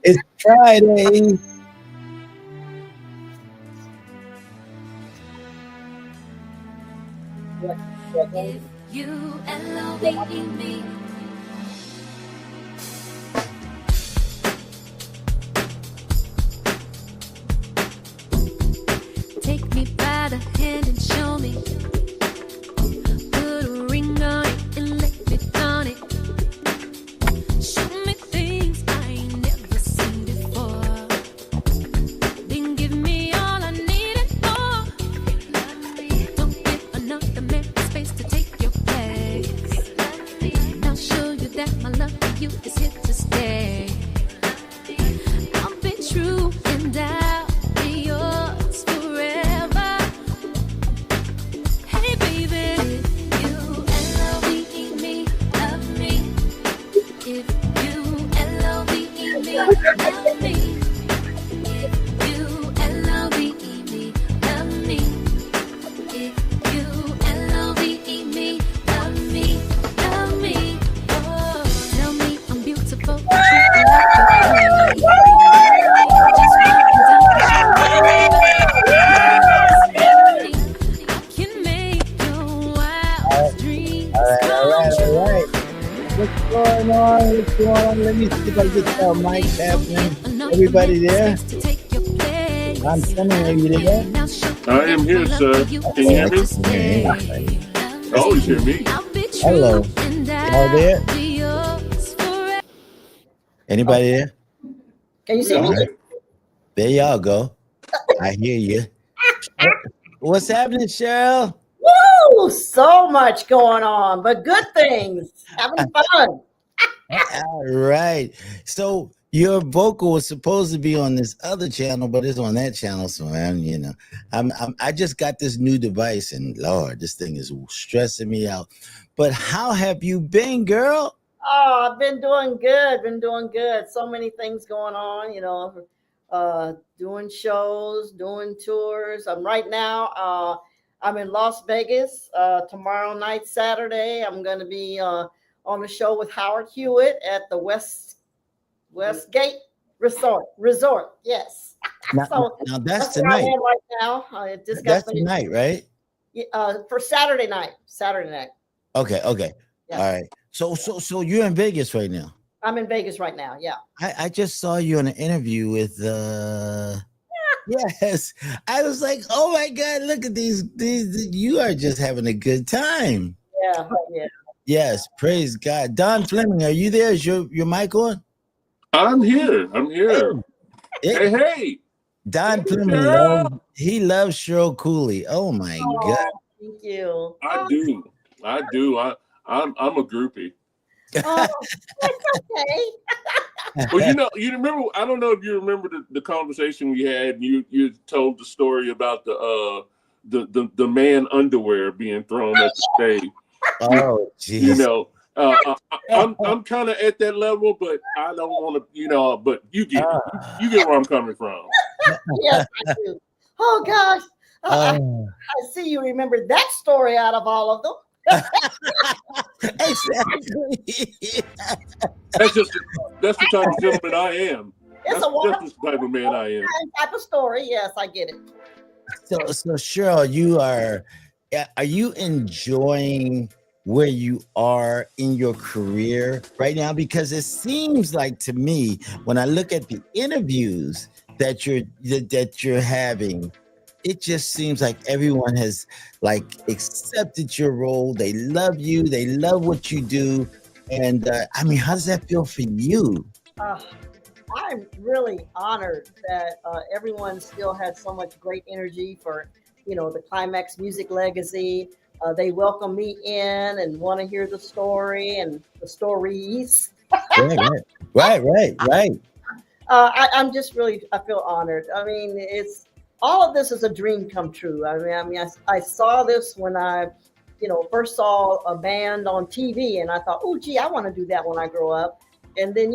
It's Friday. If you elevate me, take me by the hand and show me. Put a ring on it and let me on it. Show me things I ain't never seen before. Then give me all I need and more. Don't give another man space to take your place. And I'll show you that my love for you is here to stay. I'll be true and I'll be yours forever. Hey baby, if you love me, love me. If you love me, love me. If you love me, love me. If you love me, love me, love me. Oh, tell me I'm beautiful. I like your just walking down the street. I can make your wildest dreams come All true. right. What's going on? What's going on? Let me see if I get the mic happening. Everybody there? I'm Fleming. Are you there? I am here, sir. Can you hear me? I can hear anybody. You always hear me. Hello. Y'all there? Anybody there? Can you see me? There y'all go. I hear you. What's happening, Cheryl? Woo! So much going on, but good things. Having fun. All right. So your vocal was supposed to be on this other channel, but it's on that channel. So I just got this new device, and Lord, this thing is stressing me out. But how have you been, girl? Oh, I've been doing good. Been doing good. So many things going on. Doing shows, doing tours. Right now. I'm in Las Vegas tomorrow night, Saturday. I'm going to be on the show with Howard Hewitt at the Westgate Resort. Yes. Now that's where I tonight. am right now. I just got That's finished. tonight, right? For Saturday night. Saturday night. Okay. Yeah. All right. So you're in Vegas right now. I'm in Vegas right now. Yeah. I just saw you in an interview with yes. I was like, oh my God, look at these you are just having a good time. Yeah. Yes, praise God. Don Fleming, are you there? Is your mic on? I'm here. Hey. Hey. Don Fleming loves Cheryl Cooley. Oh my God. Thank you. I do. I'm a groupie. Oh, that's okay. Well, you remember. I don't know if you remember the conversation we had. You told the story about the man underwear being thrown at the stage. Oh, geez. I'm kind of at that level, but I don't want to. But you get where I'm coming from. Yes, I do. Oh gosh, I see you remember that story out of all of them. Exactly. That's the type of gentleman I am. It's That's the type of man I am. Type of story. Yes, I get it. So Cheryl, are you enjoying where you are in your career right now? Because it seems like to me, when I look at the interviews that you're having, it just seems like everyone has accepted your role. They love you. They love what you do. And how does that feel for you? I'm really honored that everyone still had so much great energy for, the Climax Music Legacy. They welcome me in and want to hear the story and the stories. Right. I'm just really, I feel honored. It's all of this is a dream come true. I saw this when I, first saw a band on TV, and I thought, oh, gee, I want to do that when I grow up. And then,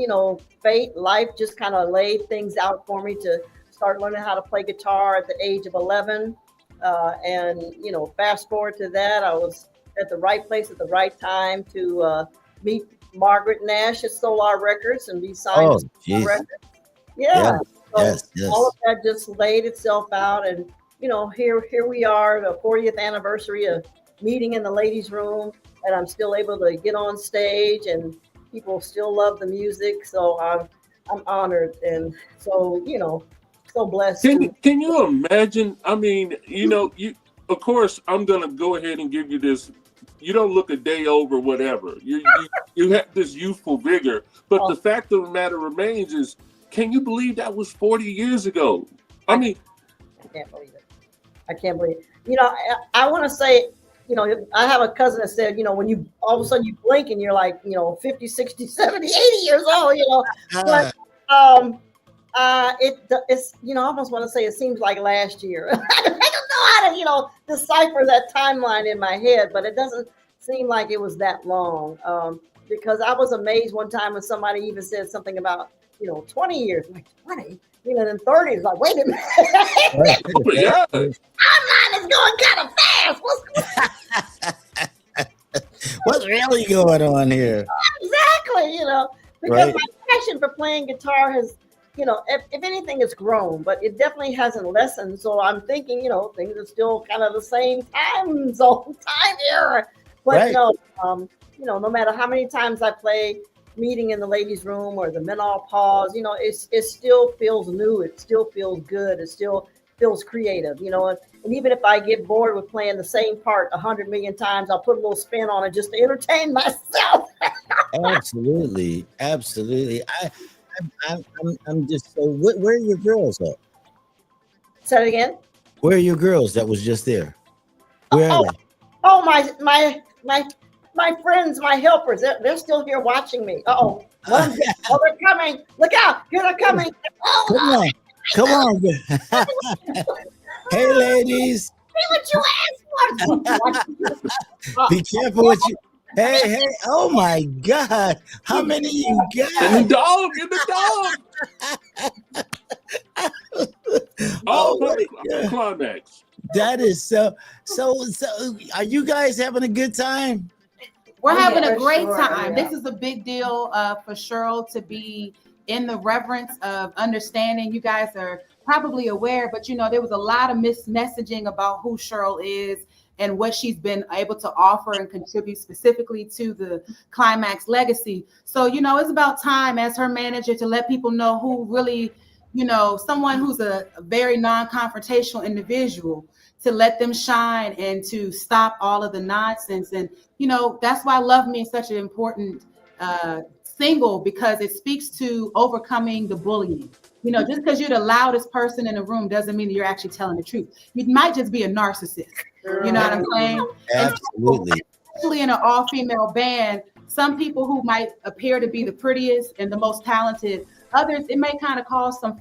fate, life just kind of laid things out for me to start learning how to play guitar at the age of 11. Fast forward to that, I was at the right place at the right time to meet Margaret Nash at Solar Records and be signed to Solar Records. Yeah. So Yes, all of yes. that just laid itself out, and here we are, the 40th anniversary of meeting in the ladies' room, and I'm still able to get on stage, and people still love the music. So I'm honored, and so so blessed to. Can you imagine? I mean, you of course I'm gonna go ahead and give you this. You don't look a day over whatever. You have this youthful vigor, but Oh, the fact of the matter remains is, can you believe that was 40 years ago? I I, mean, I can't believe it. I can't believe it. I want to say, I have a cousin that said, when you all of a sudden you blink and you're like, 50, 60, 70, 80 years old, but Ah, um, it's, I almost want to say it seems like last year. I don't know how to, decipher that timeline in my head, but it doesn't seem like it was that long. Because I was amazed one time when somebody even said something about, 20 years, like 20, then 30 is like, wait a minute. oh my God, Time is going kind of fast. what's really going on here? Exactly, because Right. my passion for playing guitar has, if anything, it's grown, but it definitely hasn't lessened. So I'm thinking, things are still kind of the same time zone, time era. But Right. no, no matter how many times I play meeting in the ladies' room or the men all pause, it still feels new. It still feels good. It still feels creative, and even if I get bored with playing the same part 100 million times, I'll put a little spin on it just to entertain myself. Absolutely. Absolutely. I'm just so. Where are your girls at? Say it again. Where are your girls that was just there? Where are Oh, they? oh, my friends, my helpers, they're still here watching me. Oh, one of them, oh, they're coming. Look out. Here they're coming. Come Oh, on. Come on. Hey, ladies. see what you asked for. Be careful what you. Hey, hey. Oh my God. How many you and the got? dog, and the dog, all Oh part my of God. climax. That is so. Are you guys having a good time? We're Oh, having yeah, a for great sure. time. Yeah. This is a big deal for Cheryl to be in the reverence of understanding. You guys are probably aware, but there was a lot of messaging about who Cheryl is and what she's been able to offer and contribute specifically to the Climax legacy. So, it's about time as her manager to let people know who really, someone who's a very non-confrontational individual, to let them shine and to stop all of the nonsense. And that's why Love Me is such an important single, because it speaks to overcoming the bullying. Just because you're the loudest person in the room doesn't mean that you're actually telling the truth. You might just be a narcissist. You know what I'm saying? And so, Absolutely. especially in an all-female band, some people who might appear to be the prettiest and the most talented, others it may kind of cause some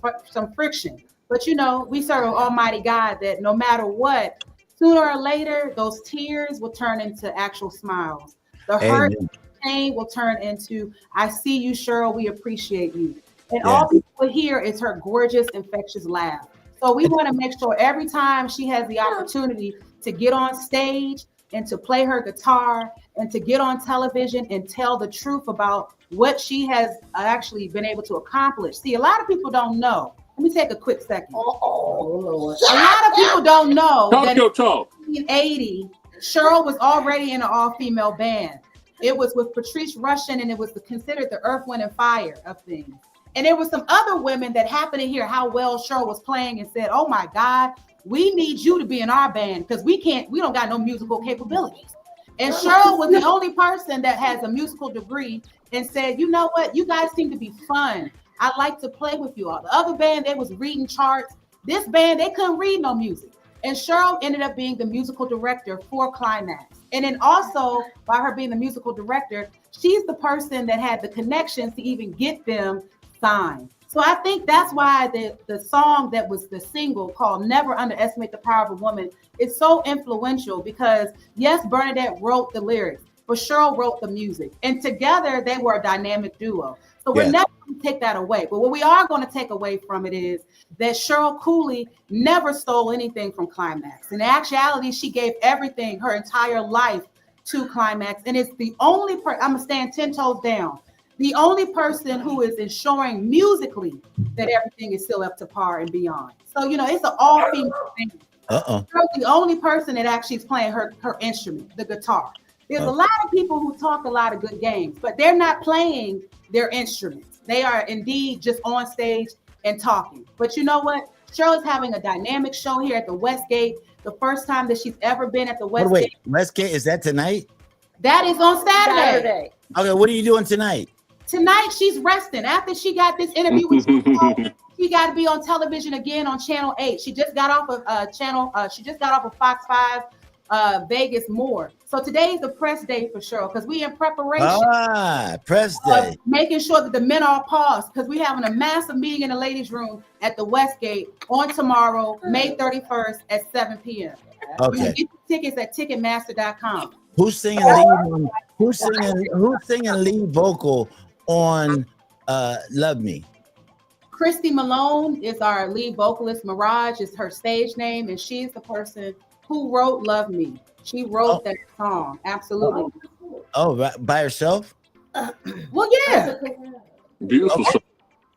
friction. But we serve an almighty God that no matter what, sooner or later, those tears will turn into actual smiles. The hurt, Amen. pain will turn into, I see you, Cheryl, we appreciate you. And all Yes. people hear is her gorgeous, infectious laugh. So we want to make sure every time she has the opportunity to get on stage and to play her guitar and to get on television and tell the truth about what she has actually been able to accomplish. See, a lot of people don't know. Let me take a quick second. Oh, Lord. A lot of people don't know Talk that your talk. in 1980, Cheryl was already in an all-female band. It was with Patrice Rushen, and it was considered the Earth, Wind, and Fire of things. And there were some other women that happened to hear how well Cheryl was playing and said, "Oh my God, we need you to be in our band because we don't got no musical capabilities." And Cheryl was the only person that has a musical degree and said, "You know what? You guys seem to be fun. I like to play with you all." The other band, they was reading charts. This band, they couldn't read no music. And Cheryl ended up being the musical director for Climax. And then also, by her being the musical director, she's the person that had the connections to even get them signed. So I think that's why the song that was the single called Never Underestimate the Power of a Woman is so influential, because yes, Bernadette wrote the lyrics, but Cheryl wrote the music. And together they were a dynamic duo. So we're Yes. never going to take that away. But what we are going to take away from it is that Cheryl Cooley never stole anything from Climax. In actuality, she gave everything, her entire life, to Climax. And it's the only I'm going to stand 10 toes down. the only person who is ensuring musically that everything is still up to par and beyond. So, you know, it's an all-female thing. She's the only person that actually is playing her instrument, the guitar. There's a lot of people who talk a lot of good games, but they're not playing their instruments. They are indeed just on stage and talking. But you know what? Cheryl is having a dynamic show here at the Westgate. The first time that she's ever been at the Westgate. Wait, Westgate, is that tonight? That is on Saturday. Okay, what are you doing tonight? Tonight she's resting. After she got this interview with you, she got to be on television again on Channel 8. She just got off of she just got off of Fox 5 Vegas more. So today is the press day for Cheryl because we in preparation. Press day. Making sure that the men are paused because we're having a massive meeting in the ladies' room at the Westgate on tomorrow, May 31st at 7 p.m. Okay. You can get the tickets at Ticketmaster.com. Who's singing lead? Who's singing lead vocal on "Love Me"? Christy Malone is our lead vocalist. Mirage is her stage name, and she's the person who wrote "Love Me." She wrote that song. Absolutely. Oh, by herself? Well, yeah. Beautiful song.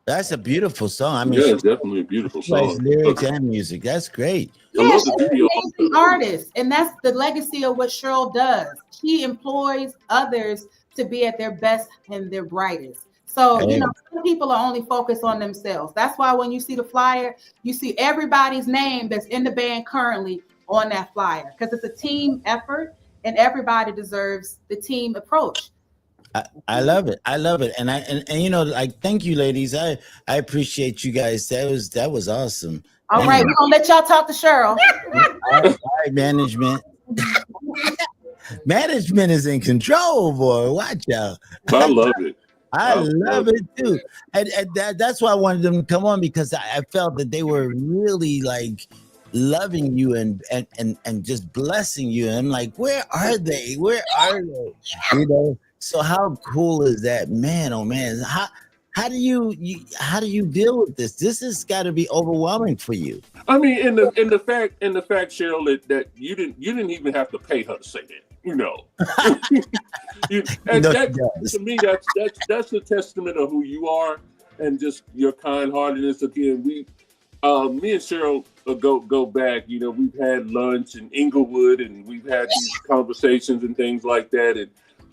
That's a beautiful song. I mean, yeah, definitely a beautiful song. Lyrics and music. That's great. Yeah, she's an amazing artist, and that's the legacy of what Cheryl does. She employs others to be at their best and their brightest. So, you know, some people are only focused on themselves. That's why when you see the flyer, you see everybody's name that's in the band currently on that flyer, because it's a team effort and everybody deserves the team approach. I love it. I love it. And you know, like, thank you, ladies. I appreciate you guys. That was awesome. All right, we're gonna let y'all talk to Cheryl. All right, management. Management is in control, boy. Watch out. I love it. I love it too. And that's why I wanted them to come on, because I felt that they were really like loving you and just blessing you. And I'm like, where are they? Where are they? You know, so how cool is that? Man, oh man. How do you deal with this? This has got to be overwhelming for you. I mean, in the fact, Cheryl, that you didn't even have to pay her to say that. You know, to me, that's a testament of who you are and just your kind-heartedness. Again, me and Cheryl go back. You know, we've had lunch in Inglewood, and we've had these conversations and things like that. And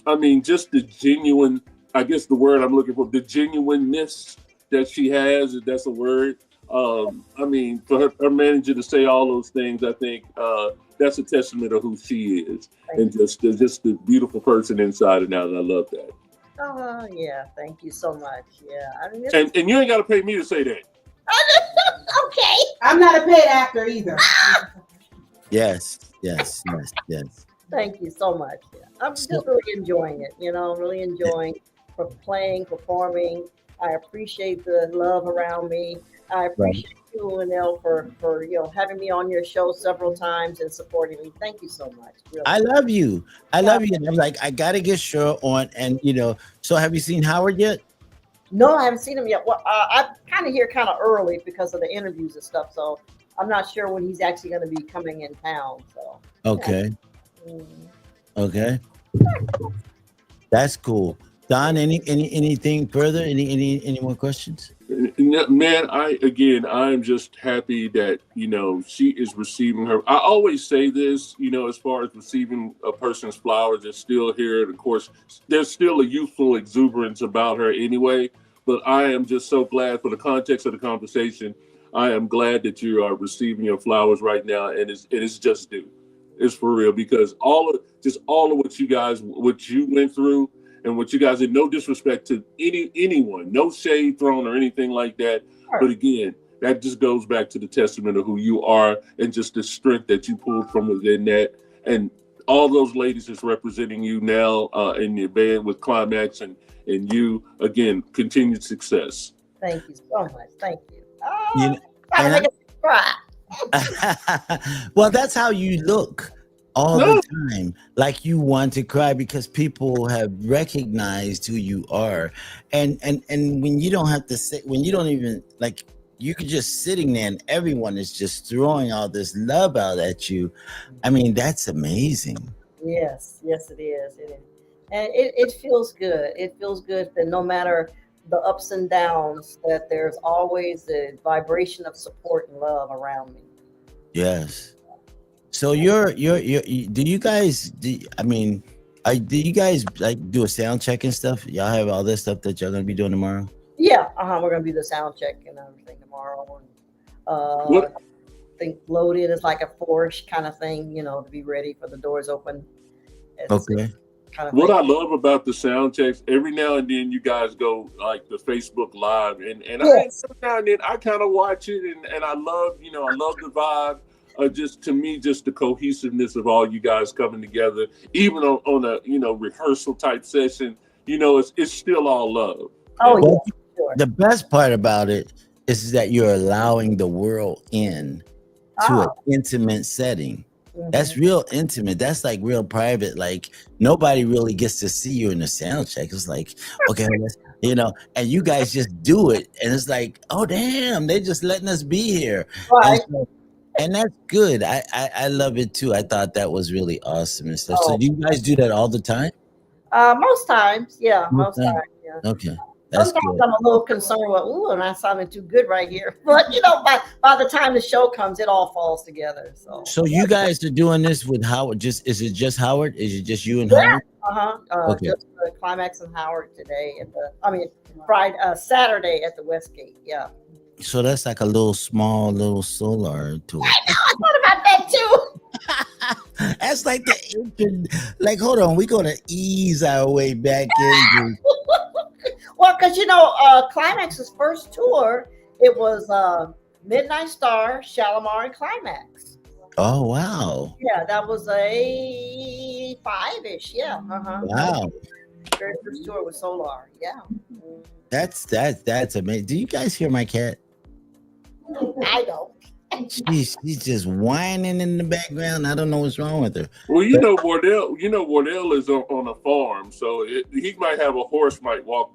I mean, just the genuine, I guess the word I'm looking for, the genuineness that she has, if that's a word. I mean, for her manager to say all those things, I think that's a testament of who she is, and just the beautiful person inside and out. And I love that. Oh yeah, thank you so much. Yeah, I mean, and you ain't got to pay me to say that. Okay, I'm not a paid actor either. Yes. Thank you so much. Yeah. I'm just really enjoying it. You know, really enjoying playing, performing. I appreciate the love around me. I appreciate you, Wardell, for you know, having me on your show several times and supporting me. Thank you so much. Really. I love you. And I'm like, I gotta get Cheryl on. And you know, so have you seen Howard yet? No, I haven't seen him yet. Well, I'm kind of here kind of early because of the interviews and stuff. So I'm not sure when he's actually going to be coming in town. So okay. Okay. That's cool. Don, anything further? Any more questions? Man, I'm just happy that, you know, she is receiving her. I always say this, you know, as far as receiving a person's flowers, it's still here. And of course, there's still a youthful exuberance about her anyway. But I am just so glad, for the context of the conversation, I am glad that you are receiving your flowers right now. And it's just due. It's for real, because all of what you went through, and what you guys did, no disrespect to anyone, no shade thrown or anything like that. Sure. But again, that just goes back to the testament of who you are and just the strength that you pulled from within that. And all those ladies is representing you now in your band with Climax, and you, again, continued success. Thank you so much. Thank you. Well, that's how you look all the time, like you want to cry, because people have recognized who you are. And when you don't have to say, when you don't even, like, you could just sitting there and everyone is just throwing all this love out at you. I mean, that's amazing. Yes, it is. And it feels good. It feels good that no matter the ups and downs, that there's always the vibration of support and love around me. Yes. So do you guys I mean, do you guys like do a sound check and stuff? Y'all have all this stuff that y'all gonna be doing tomorrow? Yeah, we're gonna do the sound check and everything tomorrow. And What I think loaded is like a four-ish kind of thing, to be ready for the doors open. It's Okay. kind of what thing. I love about the sound checks, every now and then you guys go like the Facebook Live, and I Yes. every now and then I kind of watch it, and I love I love the vibe. Just to me, just the cohesiveness of all you guys coming together, even on a rehearsal type session, it's still all love. Oh And yeah, Well, sure. the best part about it is that you're allowing the world in to an Oh, intimate setting. That's mhm. real intimate. That's like real private. Like nobody really gets to see you in the sound check. It's like, okay, and you guys just do it. And it's like, oh damn, they're just letting us be here. And Right. so and that's good. I love it too. I thought that was really awesome and stuff. So Oh, do you guys do that all the time? most times, yeah, All most the time? times, yeah. Okay. That's Sometimes good. I'm a little concerned with, ooh, am I sounding too good right here? But by the time the show comes, it all falls together. So So you guys are doing this with Howard. Is it just Howard? Is it just you and yeah, Howard? Okay. just Climax and Howard today Friday, Saturday at the Westgate. Yeah, So that's like a little solar tour. I thought about that too. That's like like hold on, we're gonna ease our way back into. Well, because Climax's first tour, it was Midnight Star, Shalimar, and Climax. Oh wow. Yeah, that was a five-ish. Yeah, that was Wow. the very first tour with Solar. Yeah. That's amazing. Do you guys hear my cat? I don't. She's just whining in the background. I don't know what's wrong with her. well, But Wardell is on a farm, so he might have a horse might walk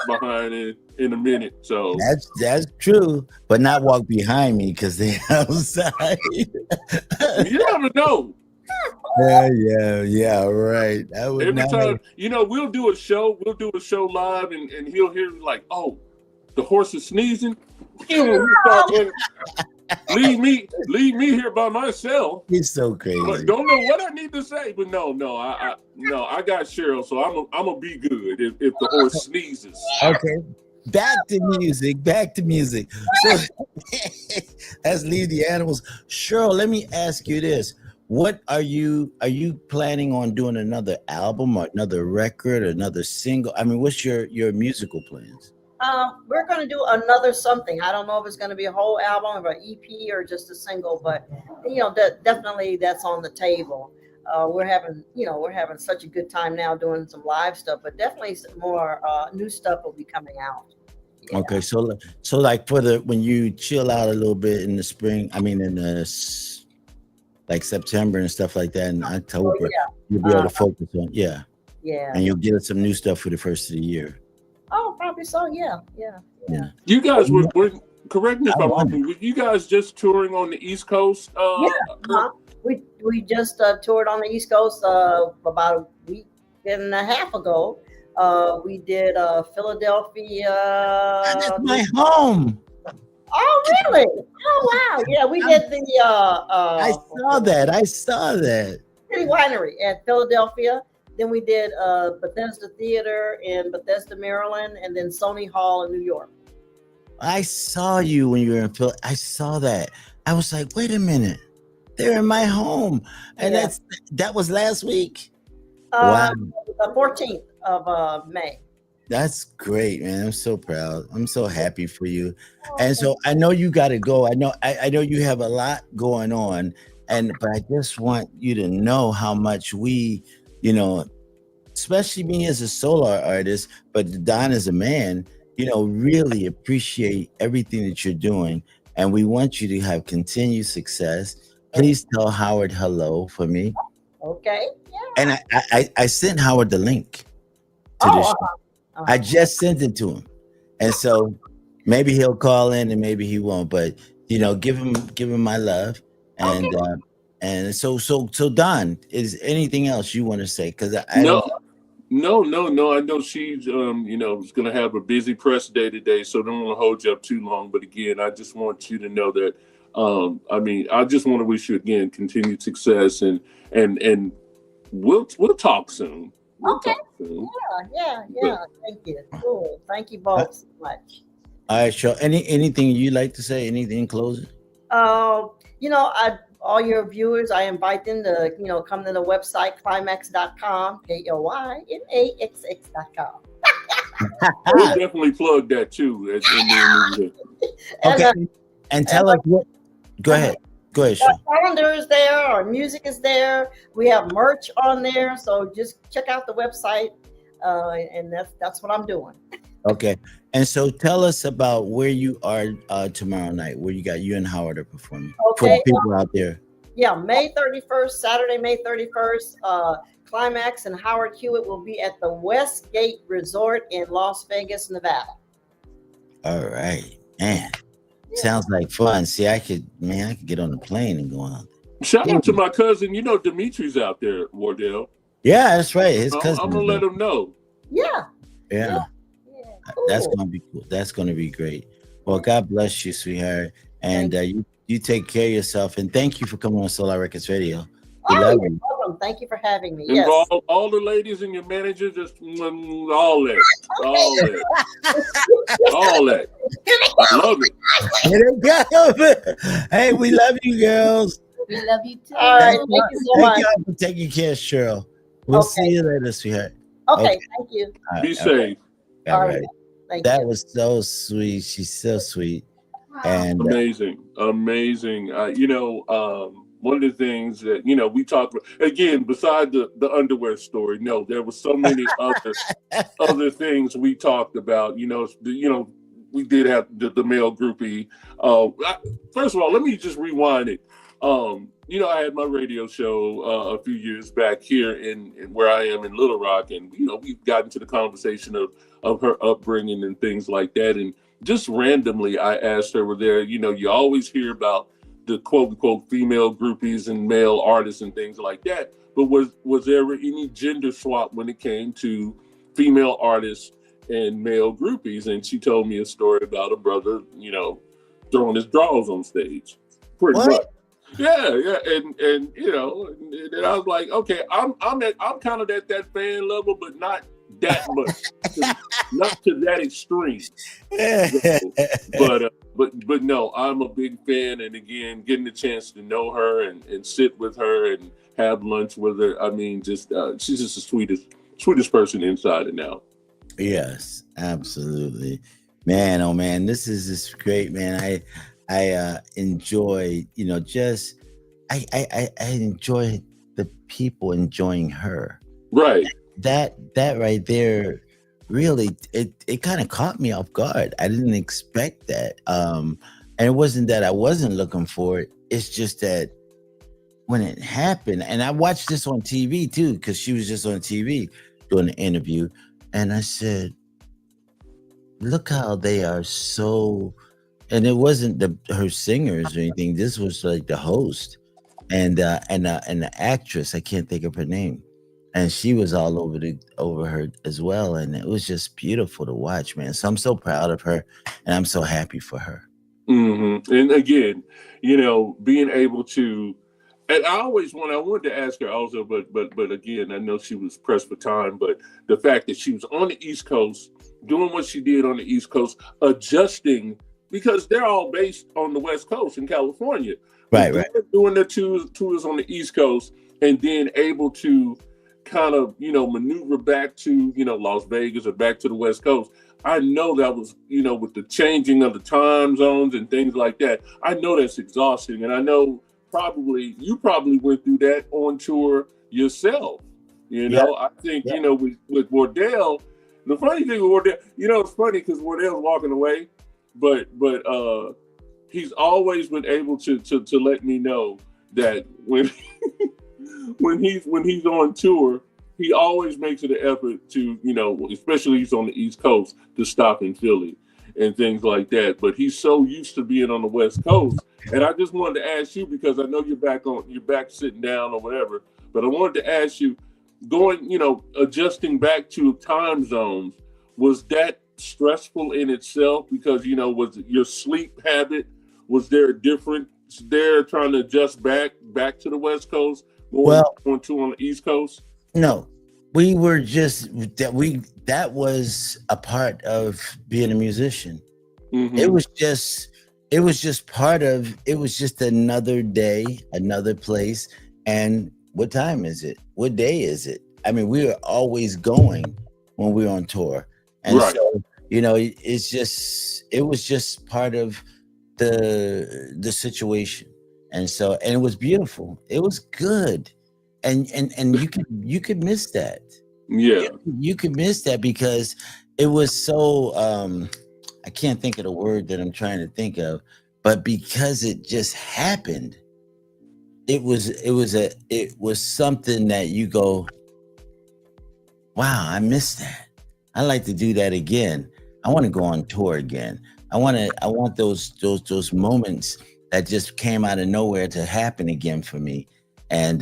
behind in a minute. So that's true, but not walk behind me because they're outside. you never know. Yeah, right. I would Every not. time, we'll do a show live, and he'll hear like, oh, the horse is sneezing. He'll start running. Leave me here by myself. He's so But crazy. don't know what I need to say. But no, I got Cheryl, so I'm gonna be good if the horse sneezes. Okay, back to music. Back to music. So let's leave the animals. Cheryl, let me ask you this: what are you planning on doing? Another album or another record, or another single? I mean, what's your musical plans? We're going to do another something. I don't know if it's going to be a whole album or an EP or just a single, but definitely that's on the table. We're having such a good time now doing some live stuff, but definitely some more new stuff will be coming out. Yeah. Okay, so like when you chill out a little bit in the spring, I mean in the like September and stuff like that, in Oh October, yeah, you'll be able to focus on yeah. and you'll get some new stuff for the first of the year. Oh, probably so. Yeah. Yeah. You guys were correct me if I I'm wonder. wrong. Were you guys just touring on the East Coast? Yeah. We just toured on the East Coast about a week and a half ago. We did Philadelphia. That's my home. Oh, really? Oh, wow. Yeah, we did the I saw that. City Winery at Philadelphia. Then we did Bethesda Theater in Bethesda, Maryland, and then Sony Hall in New York. I saw you when you were in Phil. I saw that. I was like, wait a minute. They're in my home. And Yeah. that was last week. Wow. The 14th of May. That's great, man. I'm so proud. I'm so happy for you. And so I know you got to go. I know you have a lot going on, but I just want you to know how much we, especially me as a solo artist, but Don as a man, really appreciate everything that you're doing, and we want you to have continued success. Please tell Howard hello for me. Okay. Yeah. And I sent Howard the link to this. I just sent it to him, and so maybe he'll call in and maybe he won't. But give him my love, and Okay. and so Don, is anything else you want to say? Because I No, don't. No. I know she's, is going to have a busy press day today, so don't want to hold you up too long. But again, I just want you to know that, I just want to wish you again continued success, and we'll talk soon. We'll Okay. talk soon. Yeah. Thank you. Cool. Thank you both so much. All right, sure. Anything you like to say? Anything in closing? All your viewers, I invite them to, come to the website climax.com, KLYMAXX.com. We'll definitely plug that too. And Okay. And tell us what. Go ahead. Go ahead, our Sean. calendar is there, our music is there. We have merch on there, so just check out the website, and that's what I'm doing. Okay. And so tell us about where you are tomorrow night, where you and Howard are performing. For the Okay. people out there. Yeah, May 31st, Saturday, May 31st. Climax and Howard Hewitt will be at the Westgate Resort in Las Vegas, Nevada. All right. Man. Sounds like fun. See, I could get on the plane and go on. Shout out to my cousin. Dimitri's out there, Wardell. Yeah, that's right. His cousin. I'm gonna let him know. Yeah. Yeah. Cool. That's gonna be cool. That's gonna be great. Well, God bless you, sweetheart. And you take care of yourself. And thank you for coming on Solar Records Radio. We love you. Welcome. Thank you for having me. And Yes. for all the ladies and your manager, just all that. I love it. Here they go. Hey, we love you, girls. We love you too. All right. Thank you so much. Thank y'all for taking care, Cheryl. We'll see you later, sweetheart. Okay. Thank you. All Be right, safe. all right. Thank That you. was so sweet. She's so sweet. And Amazing. One of the things that we talked about, again, beside the underwear story. No, there were so many other things we talked about. We did have the male groupie. First of all, let me just rewind it. I had my radio show a few years back here in where I am in Little Rock, and we've gotten to the conversation of her upbringing and things like that. And just randomly, I asked her, were there, you always hear about the quote unquote female groupies and male artists and things like that, but was there ever any gender swap when it came to female artists and male groupies? And she told me a story about a brother, throwing his drawers on stage. Pretty much. Yeah, and and I was like, okay, I'm kind of at that fan level, but not that much, not to that extreme. So, but no, I'm a big fan, and again, getting the chance to know her and sit with her and have lunch with her. I mean, just she's just the sweetest person inside and out. yes, absolutely, man. Oh man, this is just great, man. I enjoy, I enjoy the people enjoying her. Right. That right there, really, it kind of caught me off guard. I didn't expect that. And it wasn't that I wasn't looking for it. It's just that when it happened, and I watched this on TV too, because she was just on TV doing an interview, and I said, look how they are so. And it wasn't her singers or anything. This was like the host and the actress. I can't think of her name, and she was all over her as well. And it was just beautiful to watch, man. So I'm so proud of her, and I'm so happy for her. Mm-hmm. And again, being able to, and I wanted to ask her also, but again, I know she was pressed for time. But the fact that she was on the East Coast, doing what she did on the East Coast, adjusting. Because they're all based on the West Coast in California. Right. Doing their tours on the East Coast and then able to kind of, maneuver back to, Las Vegas or back to the West Coast. I know that was, with the changing of the time zones and things like that, I know that's exhausting. And I know you probably went through that on tour yourself. I think, with Wardell, the funny thing with Wardell, it's funny because Wardell's walking away. But he's always been able to let me know that when when he's on tour, he always makes it an effort to, especially he's on the East Coast, to stop in Philly and things like that. But he's so used to being on the West Coast. And I just wanted to ask you, because I know you're back sitting down or whatever, but I wanted to ask you, going, adjusting back to time zones, was that stressful in itself? Because, was your sleep habit, was there a difference there trying to adjust back to the West Coast, going to on the East Coast? No, we were just that was a part of being a musician. Mm-hmm. It was just part of it. Was just another day, another place. And what time is it? What day is it? I mean, we were always going when we were on tour, and Right. so it was just part of the situation. And it was beautiful. It was good. And you could miss that. Yeah. You could miss that because it was so I can't think of the word that I'm trying to think of, but because it just happened, it was something that you go, wow, I missed that. I like to do that again. I want to go on tour again. I want those moments that just came out of nowhere to happen again for me. And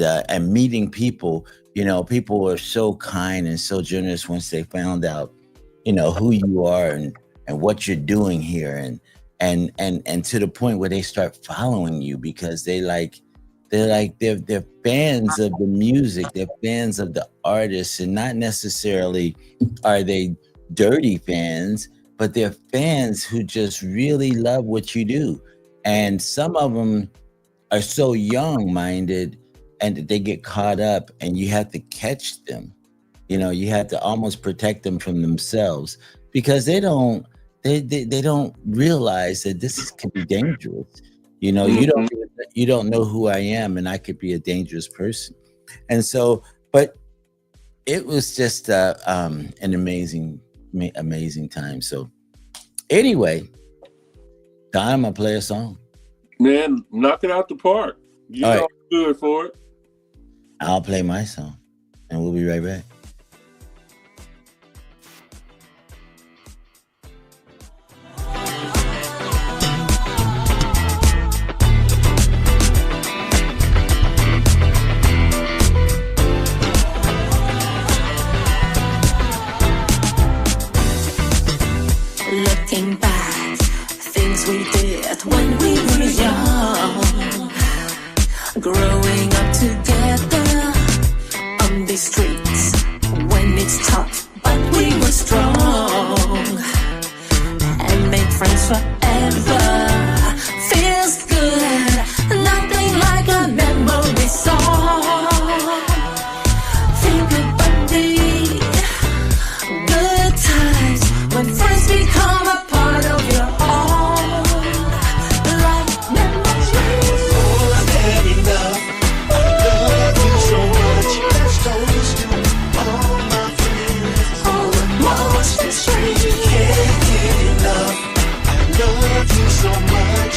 meeting people, people were so kind and so generous once they found out, who you are and what you're doing here, and to the point where they start following you because they're fans of the music, they're fans of the artists, and not necessarily are they dirty fans, but they're fans who just really love what you do. And some of them are so young-minded and they get caught up, and you have to catch them. You have to almost protect them from themselves because they don't realize that this can be dangerous. Mm-hmm. You don't know who I am, and I could be a dangerous person. And so, but it was just an amazing time. So anyway, Don, I'm gonna play a song. Man, knock it out the park. You All know right. I'm good for it. I'll play my song, and we'll be right back. Looking back, things we did when we were young, growing up together on the streets when it's tough, but we were strong and made friends forever. Feels good, nothing like a memory song. Think about the good times when friends become a part of your own. Like memories. Oh, I've had enough. I love you so much. That's toast to all my friends. Oh, lost and strange. Can't get enough. I love you so much.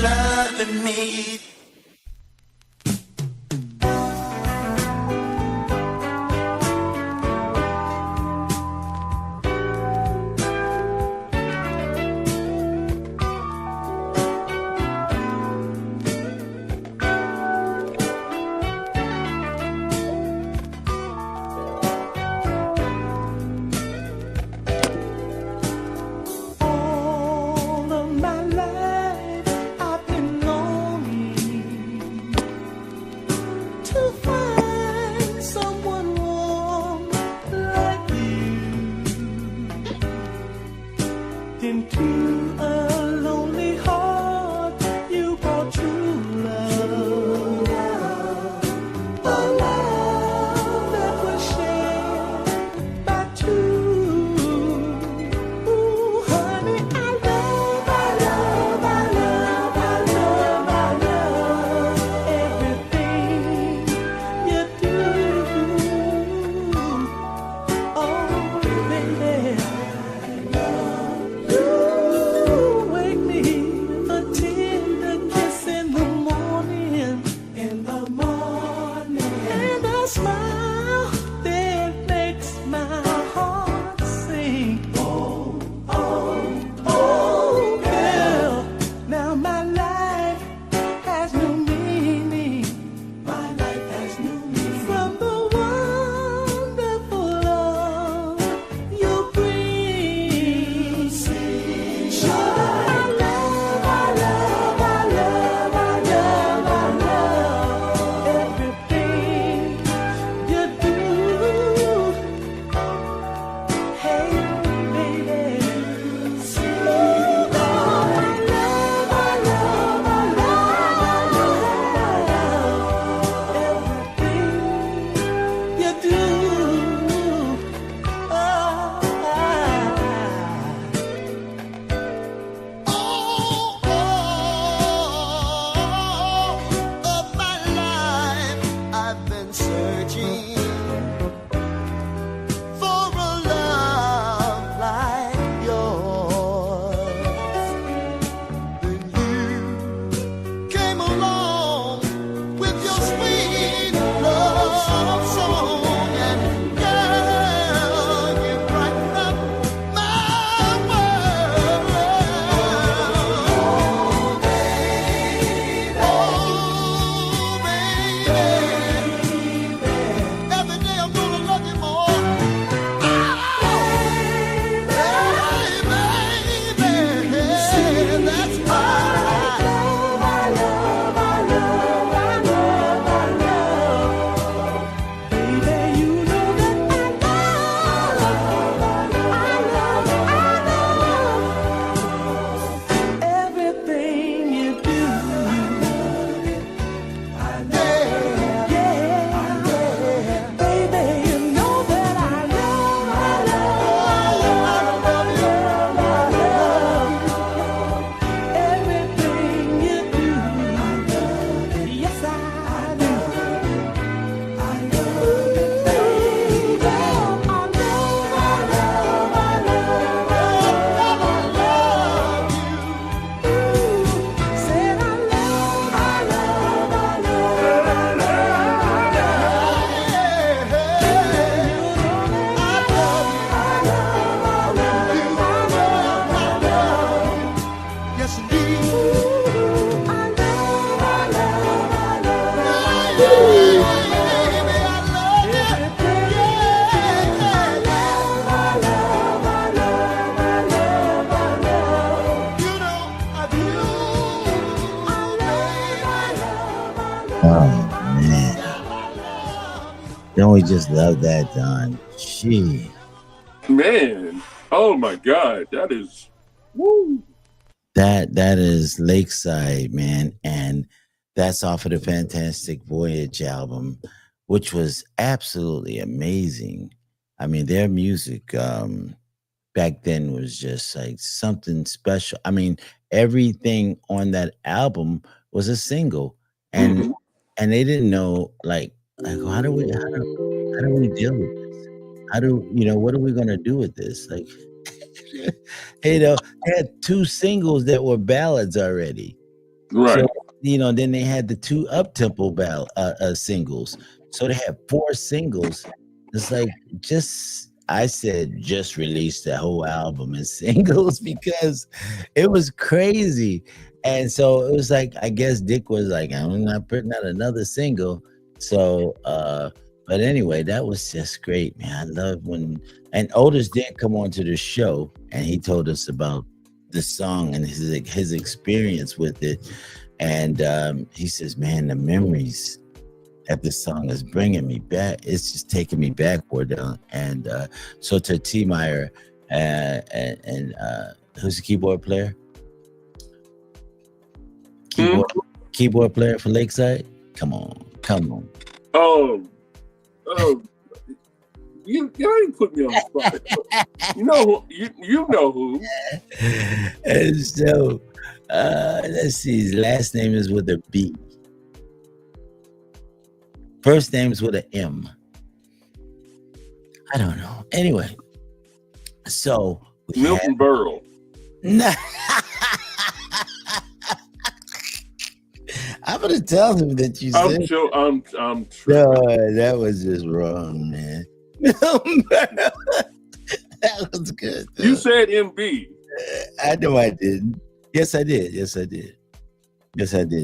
loving me. All of my life I've been longing to find someone warm like you. Into a lonely heart you brought true love. A love that was shared by two. Ooh, honey, I love, I love, I love, I love, I love everything you do. Oh, baby, you wake me a tender kiss in the morning, and a smile that makes my heart sing. Oh, oh, oh, girl, now my life has new meaning. My life has new meaning from the wonderful love you bring. Sugar, I love, I love, I love, I love, I love everything you do. Hey, baby, oh, I love, I love, I love, I love everything you do. All of my life I've been searching for a love like yours. Then you came along with your sweet love song, and girl, you brighten up my world. Oh, baby, every day I'm gonna love you more. Everything you do, baby, you know that I love, I love everything you do. Yes, I do. I love it, baby. I love, I love, I love, I love you. Said I love, I love, I love, yes, indeed. I love, I love, I love, baby, I love you. Yeah, I love, I love, I love, I love, I love. You know I do. I love, I love, I love. Oh man, don't we just love that, Don? Gee, Man, oh my God, that is woo. that is Lakeside, man, and that's off of the Fantastic Voyage album, which was absolutely amazing. I mean, their music back then was just like something special. I mean, everything on that album was a single, and Mhm. they didn't know like how do we deal with this? How do what are we gonna do with this? Like they had two singles that were ballads already. Right. So, you know, then they had the 2 up-tempo singles. So they had 4 singles. It's like, I said just release the whole album in singles because it was crazy. And so it was like, I guess Dick was like, I'm not putting out another single. So but anyway, that was just great, man. I love when, and Otis did come on to the show and he told us about the song and his experience with it. And he says, man, the memories that this song is bringing me back, it's just taking me back, Wardell. And so to T. Meyer and who's the keyboard player? Keyboard player for Lakeside? Come on. Oh, you ain't put me on the spot. You know who. And so let's see, his last name is with a B. First name is with an M. I don't know. Anyway, so Milton Berle. Nah. I'm gonna tell him that you I'm said. sure. I'm No, that was just wrong, man. That was good. Though. You said MB. I know I didn't. Yes, I did.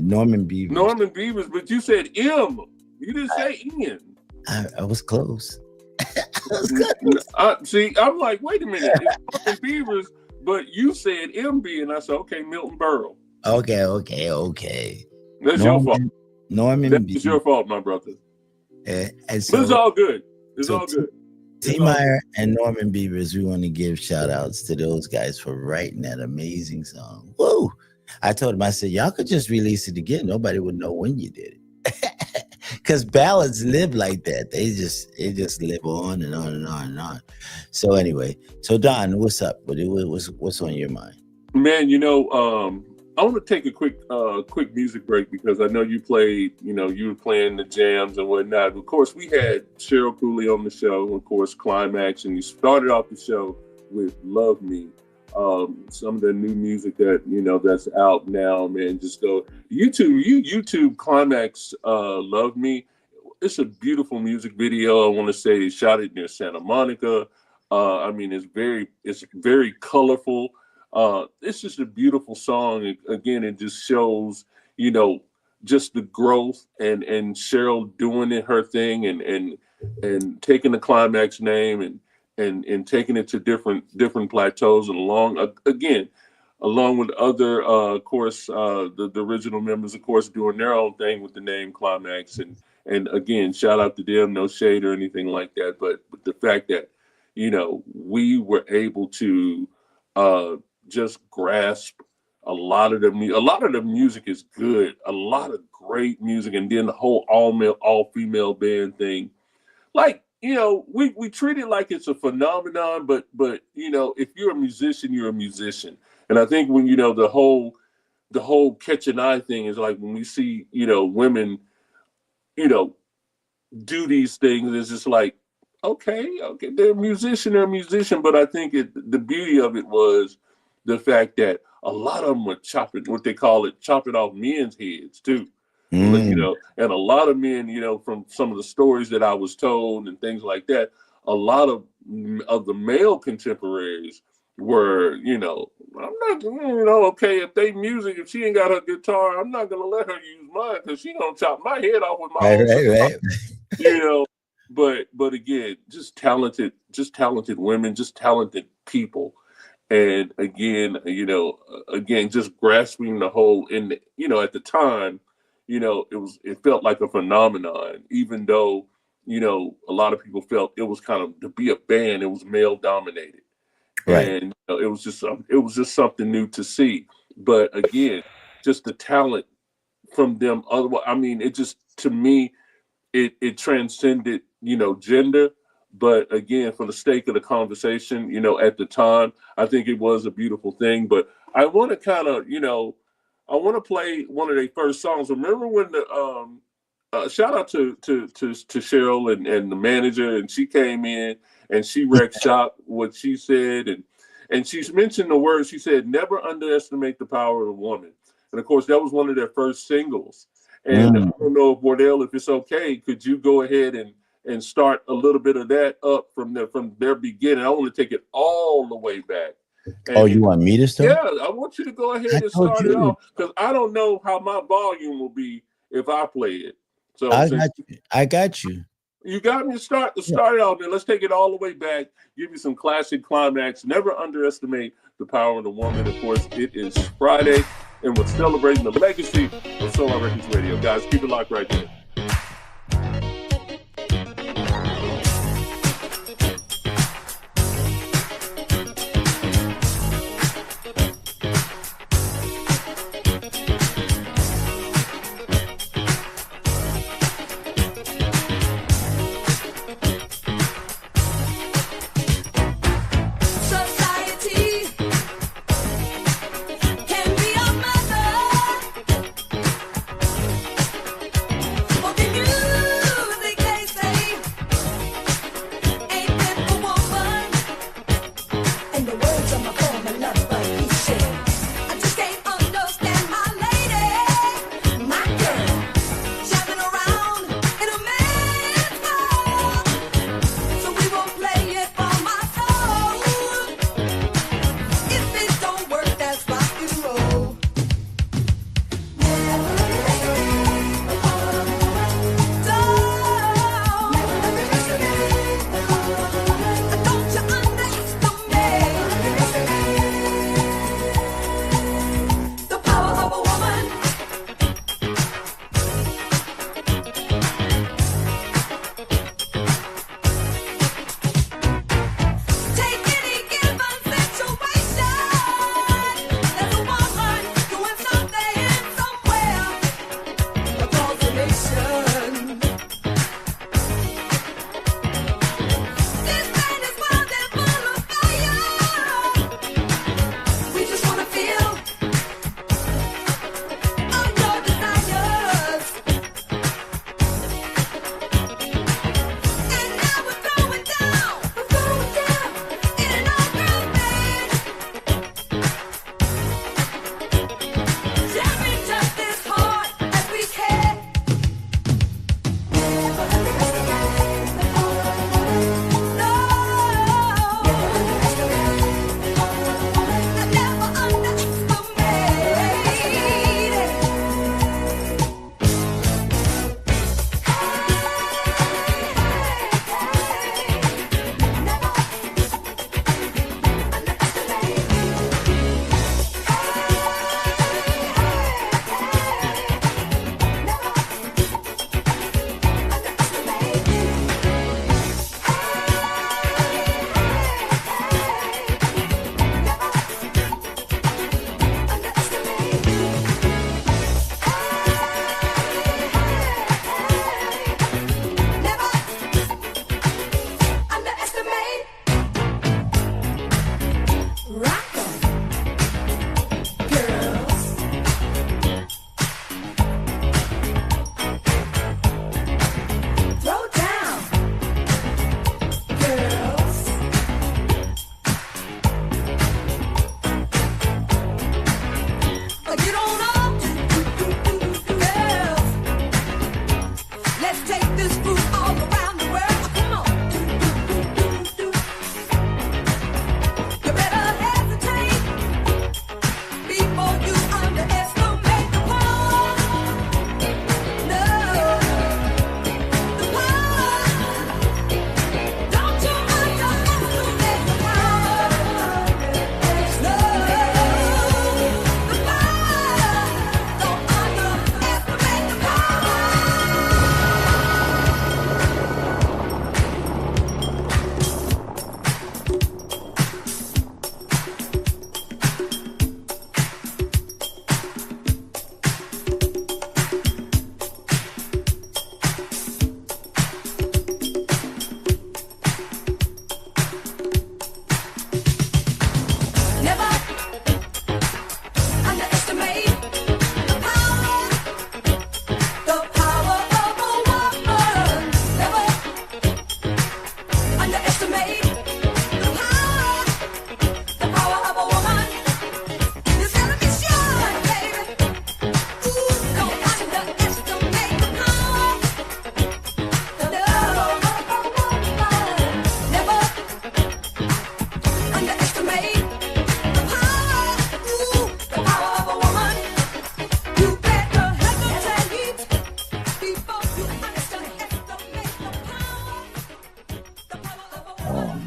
Norman Beavers. Norman Beavers, but you said M. You didn't say N. I was close. See, I'm like, wait a minute. It's Norman Beavers, but you said MB, and I said, okay, Milton Berle. Okay. That's your fault. Norman That's Beavers. your fault, my brother. And so, but it's all good. It's so all good. T. Meyer and Norman Beavers, we want to give shout outs to those guys for writing that amazing song. Whoa. I told him, I said, y'all could just release it again. Nobody would know when you did it. Because ballads live like that. They just live on and on and on and on. So anyway, so Don, what's up? What's on your mind? Man, I want to take a quick music break because I know you played, you were playing the jams and whatnot. Of course, we had Cheryl Cooley on the show, of course, Climax, and you started off the show with Love Me. Some of the new music that, that's out now, man, just go YouTube Climax, Love Me. It's a beautiful music video. I want to say they shot it near Santa Monica. It's very colorful. It's just a beautiful song. Again, it just shows, just the growth and Cheryl doing her thing and taking the Climax name and taking it to different plateaus and along with other, of course, the original members, of course, doing their own thing with the name Climax. And again, shout out to them, no shade or anything like that. But the fact that, we were able to just grasp a lot of the music is good, a lot of great music. And then the whole all female band thing, like, we treat it like it's a phenomenon, but if you're a musician, you're a musician. And I think when, the whole catch an eye thing is like when we see, women, do these things, it's just like, okay, they're a musician. But I think the beauty of it was the fact that a lot of them were chopping off men's heads too. And a lot of men, from some of the stories that I was told and things like that, a lot of the male contemporaries were, I'm not, okay, if she ain't got her guitar, I'm not gonna let her use mine because she gonna chop my head off with my own. But again, just talented women, just talented people. And again, just grasping the whole at the time, it felt like a phenomenon, even though, a lot of people felt it was kind of, to be a band, it was male dominated. Right. And it was just something new to see. But again, just the talent from them. Otherwise, it just, to me, it transcended, gender. But again, for the sake of the conversation, at the time, I think it was a beautiful thing. But I want to kind of, I want to play one of their first songs. Remember when the shout out to Cheryl and the manager, and she came in and she wrecked shop what she said, and she mentioned the words. She said, "Never underestimate the power of a woman." and of course that was one of their first singles. And I don't know if Wardell, if it's okay, could you go ahead and start a little bit of that up from their beginning? I want to take it all the way back. And you want me to start? Yeah, I want you to go ahead and start it off, because I don't know how my volume will be if I play it. So I got you. You got me to start it off, and let's take it all the way back. Give you some classic climax. Never underestimate the power of the woman. Of course, it is Friday, and we're celebrating the legacy of Soul Records Radio. Guys, keep it locked right there. Society can be a mother.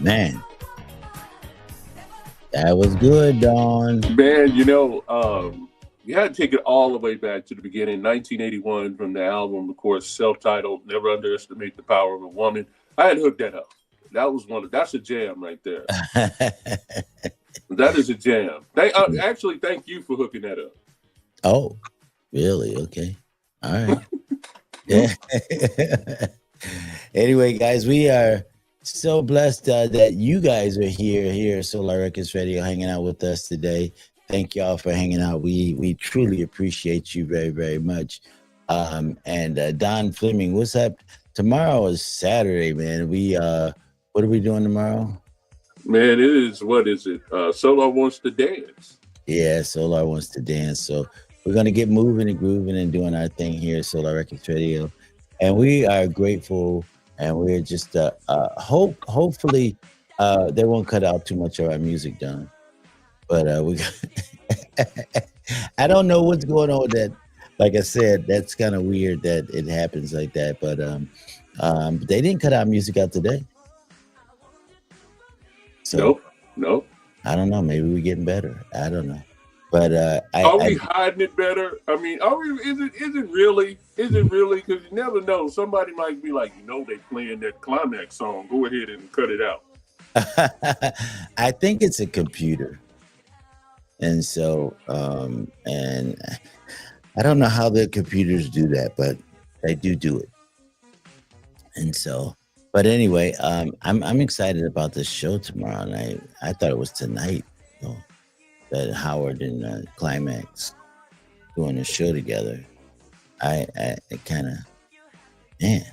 Man, that was good, Dawn. Man, you had to take it all the way back to the beginning, 1981, from the album, of course, self-titled, Never Underestimate the Power of a Woman. I had hooked that up. That's a jam right there. That is a jam. Actually, thank you for hooking that up. Oh, really? Okay. All right. Yeah. Anyway, guys, we are so blessed that you guys are here at Solar Records Radio, hanging out with us today. Thank y'all for hanging out. We truly appreciate you very, very much. And Don Fleming, what's up? Tomorrow is Saturday, man. What are we doing tomorrow? Man, what is it? Solar Wants to Dance. Yeah, Solar Wants to Dance. So we're gonna get moving and grooving and doing our thing here at Solar Records Radio. And we are grateful, and we're just hopefully they won't cut out too much of our music, Don. But I don't know what's going on with that. Like I said, that's kind of weird that it happens like that. But they didn't cut our music out today. So Nope. I don't know. Maybe we're getting better. I don't know. But are we hiding it better? I mean, are we? Is it really? Is it really? Because you never know. Somebody might be like, they playing that climax song. Go ahead and cut it out. I think it's a computer. And so, and I don't know how the computers do that, but they do it. And so, but anyway, I'm excited about this show tomorrow night. I thought it was tonight, that Howard and Climax doing a show together. I kind of, man.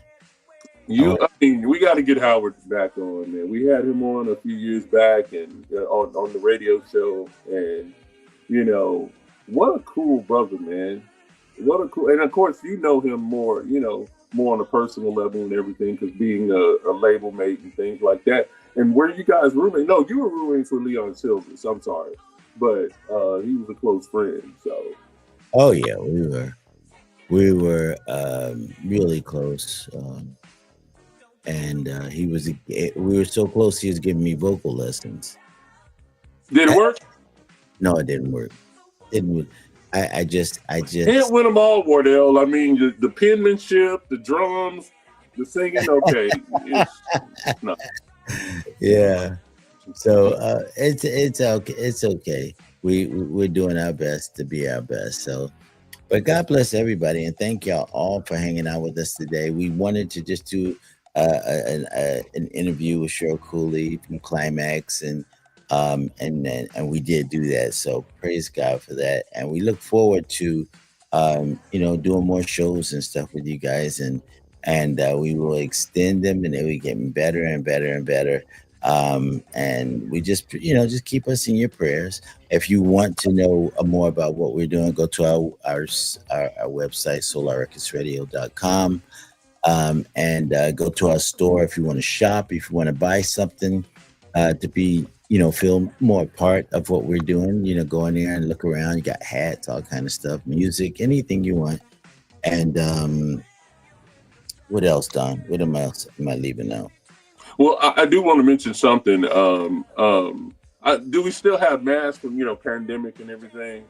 I mean, we got to get Howard back on, man. We had him on a few years back and on the radio show, and what a cool brother, man. And of course, you know him more, more on a personal level and everything, because being a label mate and things like that. And where you guys roommates? No, you were roommates with Leon Silvers. I'm sorry, but he was a close friend. So. Oh yeah, we were really close. And we were so close, he was giving me vocal lessons. Did it work? No, it didn't work. I just can't win them all, Wardell. I mean, the penmanship, the drums, the singing. Okay, no. Yeah. So it's okay. It's okay. We're doing our best to be our best. So, but God bless everybody, and thank y'all all for hanging out with us today. We wanted to just do an interview with Cheryl Cooley from Climax, and we did do that. So praise God for that, and we look forward to doing more shows and stuff with you guys, and we will extend them, and they will get better and better and better. And we just keep us in your prayers. If you want to know more about what we're doing, go to our website, solarrecordsradio.com. And go to our store if you want to shop, if you want to buy something to be, feel more part of what we're doing, go in there and look around. You got hats, all kind of stuff, music, anything you want. And what else, Don? What am I leaving out? Well, I do want to mention something. Do we still have masks from, pandemic and everything?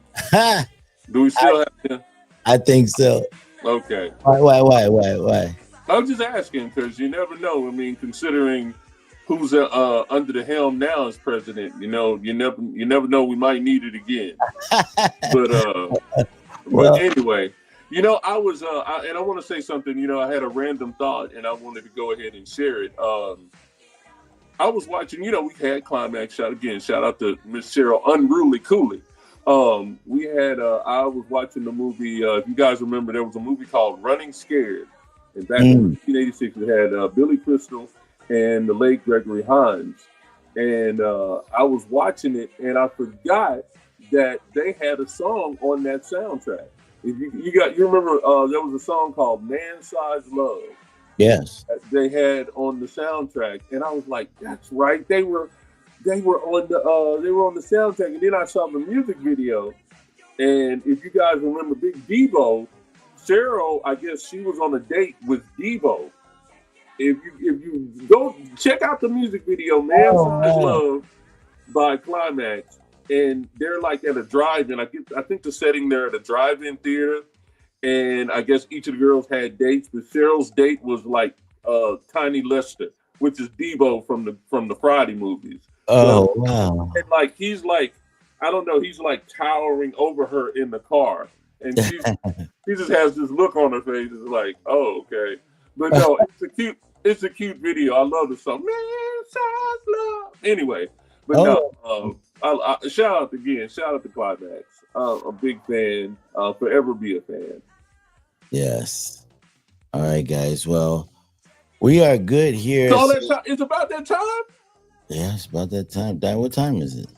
Do we still have them? I think so. Okay. Why? I'm just asking because you never know. I mean, considering who's under the helm now as president, you never know. We might need it again. But anyway, I was and I want to say something. I had a random thought and I wanted to go ahead and share it. I was watching. We had Climax. Shout out to Miss Cheryl Unruly Cooley. We had. I was watching the movie. If you guys remember, there was a movie called Running Scared. And back in 1986, we had Billy Crystal and the late Gregory Hines. And I was watching it, and I forgot that they had a song on that soundtrack. If you remember, there was a song called "Man-Sized Love." Yes, that they had on the soundtrack, and I was like, "That's right, they were on the soundtrack." And then I saw the music video, and if you guys remember, Big Debo. Cheryl, I guess she was on a date with Debo, if you go check out the music video, Man Oh, for His man. Love by Climax, and they're like at a drive-in. I think the setting there at a drive-in theater, and I guess each of the girls had dates, but Cheryl's date was like Tiny Lester, which is Debo from the Friday movies. Oh, So, wow. and like he's like, I don't know, he's like towering over her in the car, and she just has this look on her face. It's like, oh, okay, but no, it's a cute video. I love the song, Man Size Love. Anyway, but Oh, shout out to Climax. I'm a big fan. Forever be a fan. yes. All right, guys. Well, we are good here. So that time, it's about that time. Yeah, it's about that time. Dad, what time is it?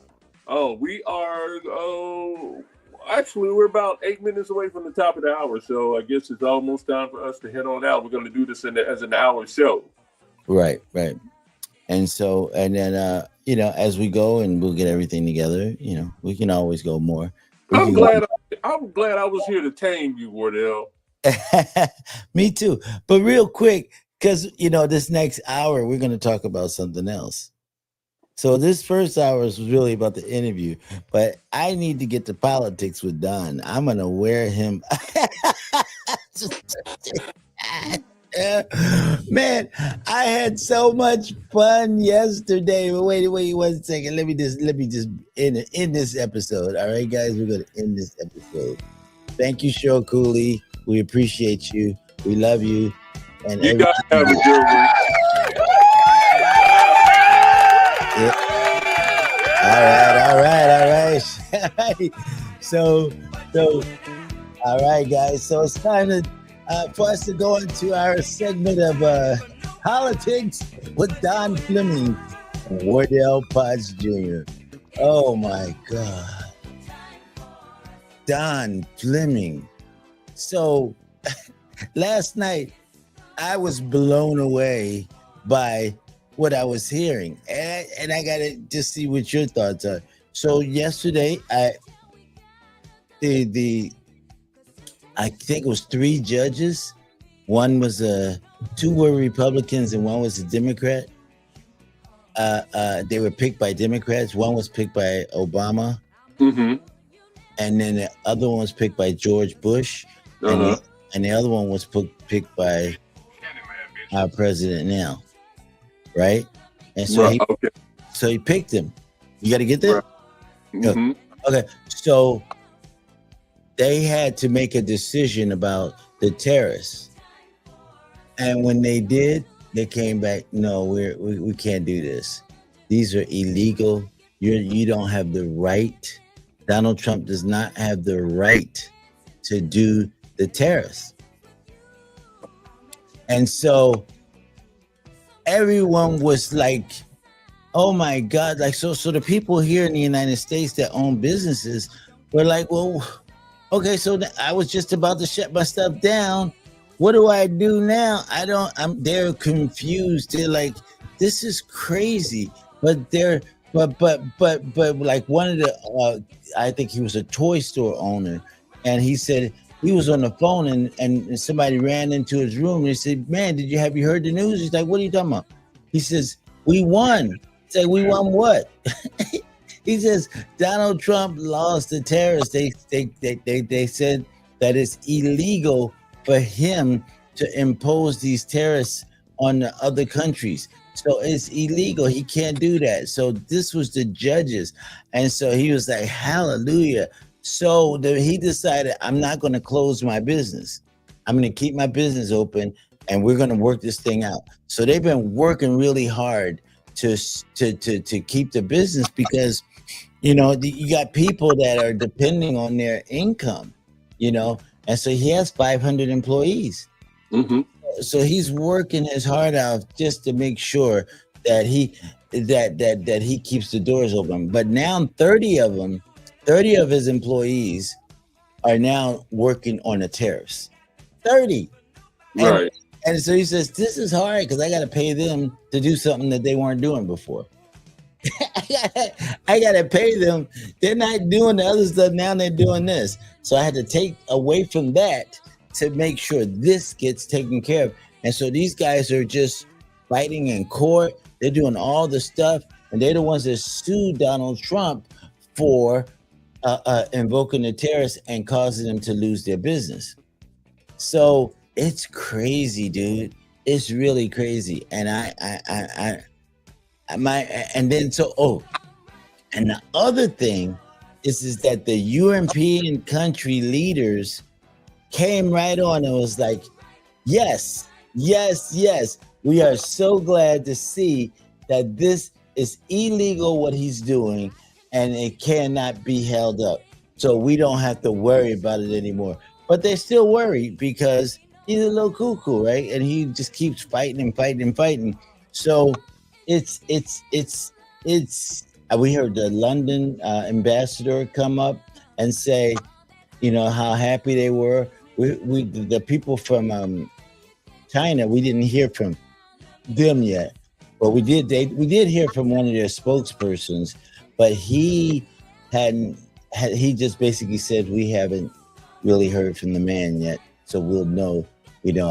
Oh, we are. Actually, we're about 8 minutes away from the top of the hour, so I guess it's almost time for us to head on out. We're going to do this as an hour show. Right. And so, and then, as we go and we'll get everything together, we can always go more. I'm glad I was here to tame you, Wardell. Me too. But real quick, because, this next hour, we're going to talk about something else. So this first hour is really about the interview, but I need to get to politics with Don. I'm going to wear him. Man, I had so much fun yesterday. But wait 1 second. Let me just end this episode. All right, guys, we're going to end this episode. Thank you, Cheryl Cooley. We appreciate you. We love you. And you guys have a good one. Yeah. All right. So, all right, guys. So it's time for us to go into our segment of politics with Don Fleming and Wardell Potts Jr. Oh my God, Don Fleming. So last night I was blown away by what I was hearing, and I gotta just see what your thoughts are. So yesterday, I think it was 3 judges. One was 2 were Republicans and 1 was a Democrat. They were picked by Democrats. 1 was picked by Obama, Mm-hmm. and then the other one was picked by George Bush, Uh-huh. and the other one was picked by our president now. Right? And so he picked him. You got to get there? Right. Mm-hmm. Okay. So they had to make a decision about the terrorists. And when they did, they came back, no, we can't do this. These are illegal. You don't have the right. Donald Trump does not have the right to do the terrorists. And so everyone was like, oh my God. Like, so the people here in the United States that own businesses were like, well, okay, so I was just about to shut my stuff down. What do I do now? They're confused. They're like, this is crazy. But like one of the, I think he was a toy store owner, and he said he was on the phone and somebody ran into his room and he said, man, have you heard the news? He's like, what are you talking about? He says, we won. He's like, we won what? He says, Donald Trump lost the terrorists. They said that it's illegal for him to impose these tariffs on the other countries. So it's illegal. He can't do that. So this was the judges. And so he was like, hallelujah. So he decided, I'm not going to close my business. I'm going to keep my business open and we're going to work this thing out. So they've been working really hard to keep the business because, you got people that are depending on their income, and so he has 500 employees. Mm-hmm. So he's working his heart out just to make sure that he keeps the doors open. But now 30 of his employees are now working on the tariffs. 30. Right. And so he says, this is hard because I got to pay them to do something that they weren't doing before. I got to pay them. They're not doing the other stuff. Now they're doing this. So I had to take away from that to make sure this gets taken care of. And so these guys are just fighting in court. They're doing all the stuff, and they're the ones that sued Donald Trump for invoking the terrorists and causing them to lose their business. So it's crazy, dude. It's really crazy. And and then and the other thing is that the European country leaders came right on and was like, yes, yes, yes. We are so glad to see that this is illegal what he's doing and it cannot be held up. So we don't have to worry about it anymore. But they're still worried because he's a little cuckoo, right? And he just keeps fighting and fighting and fighting. So it's we heard the London ambassador come up and say, how happy they were. The people from China, we didn't hear from them yet, but we did hear from one of their spokespersons, but he just basically said we haven't really heard from the man yet, so we'll know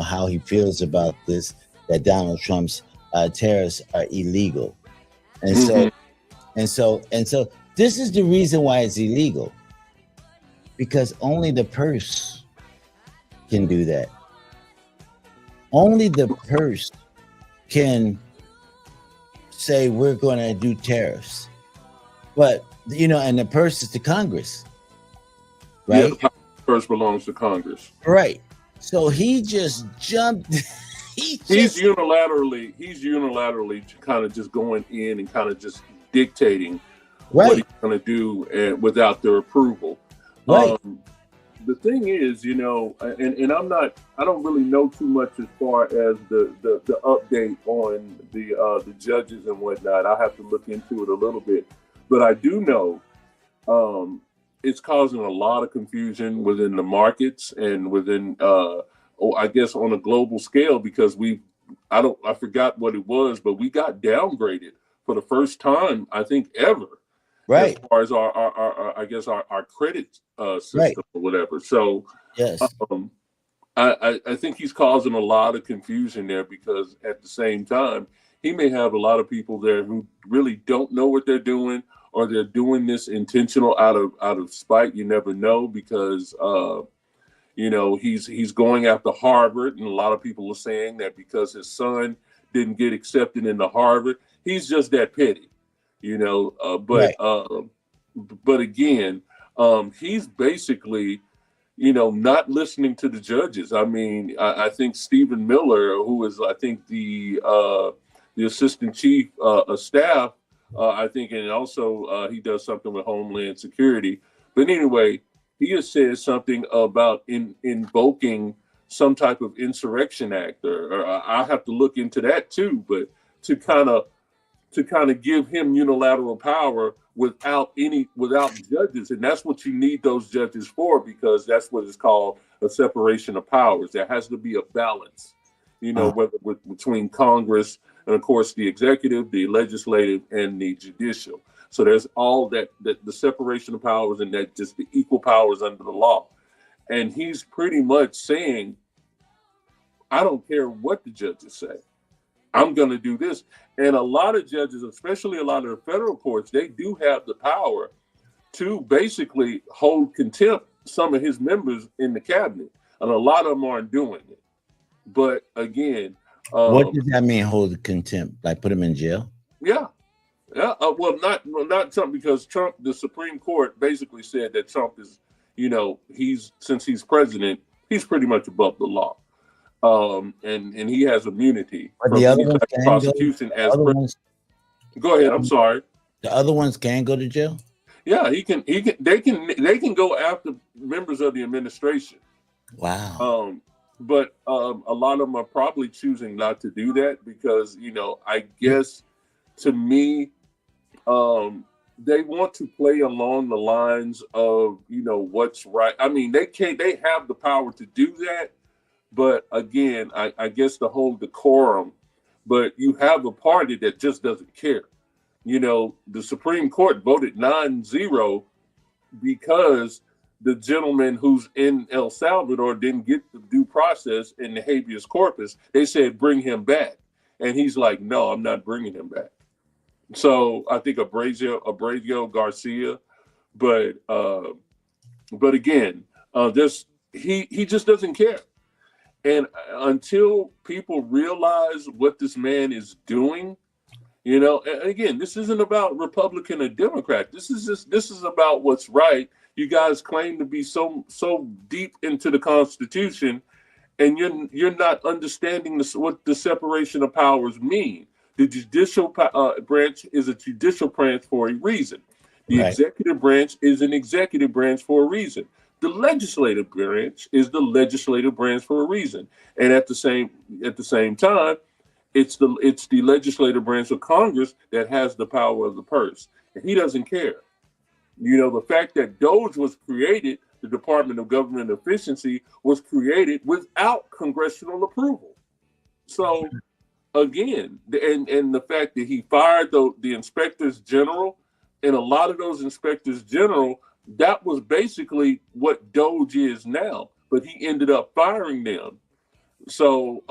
how he feels about this, that Donald Trump's tariffs are illegal. And so this is the reason why it's illegal, because only the purse can do that. Only the purse can say we're going to do tariffs. But, and the purse is to Congress, right? Yeah, the purse belongs to Congress. Right. So he just jumped. He's unilaterally kind of just going in and kind of just dictating what he's going to do without their approval. Right. The thing is, and I don't really know too much as far as the update on the judges and whatnot. I have to look into it a little bit, but I do know it's causing a lot of confusion within the markets and within, I guess, on a global scale, because I forgot what it was, but we got downgraded for the first time, I think, ever. Right. As far as our credit system or whatever. So yes, I think he's causing a lot of confusion there, because at the same time, he may have a lot of people there who really don't know what they're doing, or they're doing this intentional out of spite. You never know, because he's going after Harvard, and a lot of people are saying that because his son didn't get accepted into Harvard, he's just that petty. But again, he's basically, not listening to the judges. I mean, I think Stephen Miller, who is, I think, the assistant chief of staff, I think, and also he does something with Homeland Security. But anyway, he has said something about invoking some type of insurrection act, or I have to look into that too. But to kind of give him unilateral power without judges. And that's what you need those judges for, because that's what is called a separation of powers. There has to be a balance, between Congress and, of course, the executive, the legislative, and the judicial. So there's all that the separation of powers, and that just the equal powers under the law. And he's pretty much saying, I don't care what the judges say. I'm going to do this. And a lot of judges, especially a lot of the federal courts, they do have the power to basically hold contempt some of his members in the cabinet. And a lot of them aren't doing it. But again, what does that mean, hold contempt? Like put him in jail? Yeah. Yeah. Well, not Trump, because Trump, the Supreme Court basically said that Trump is, since he's president, he's pretty much above the law. And he has immunity from the other prosecution Go ahead. I'm sorry. The other ones can go to jail. Yeah, they can go after members of the administration. Wow. But a lot of them are probably choosing not to do that because, I guess to me, they want to play along the lines of, what's right. I mean, they have the power to do that. But again, I guess the whole decorum, but you have a party that just doesn't care. The Supreme Court voted 9-0 because the gentleman who's in El Salvador didn't get the due process in the habeas corpus. They said, bring him back. And he's like, no, I'm not bringing him back. So I think Abreu Garcia, but again, he just doesn't care. And until people realize what this man is doing, you know, and again, this isn't about Republican or Democrat. This is about what's right. You guys claim to be so deep into the Constitution, and you're not understanding what the separation of powers mean. The judicial branch is a judicial branch for a reason. The executive branch is an executive branch for a reason. The legislative branch is the legislative branch for a reason. And at the same time, it's the legislative branch of Congress that has the power of the purse. And he doesn't care. You know, the fact that DOGE was created, the Department of Government Efficiency, was created without congressional approval. So again, and the fact that he fired the inspectors general, and a lot of those inspectors general, that was basically what DOGE is now, but he ended up firing them. So,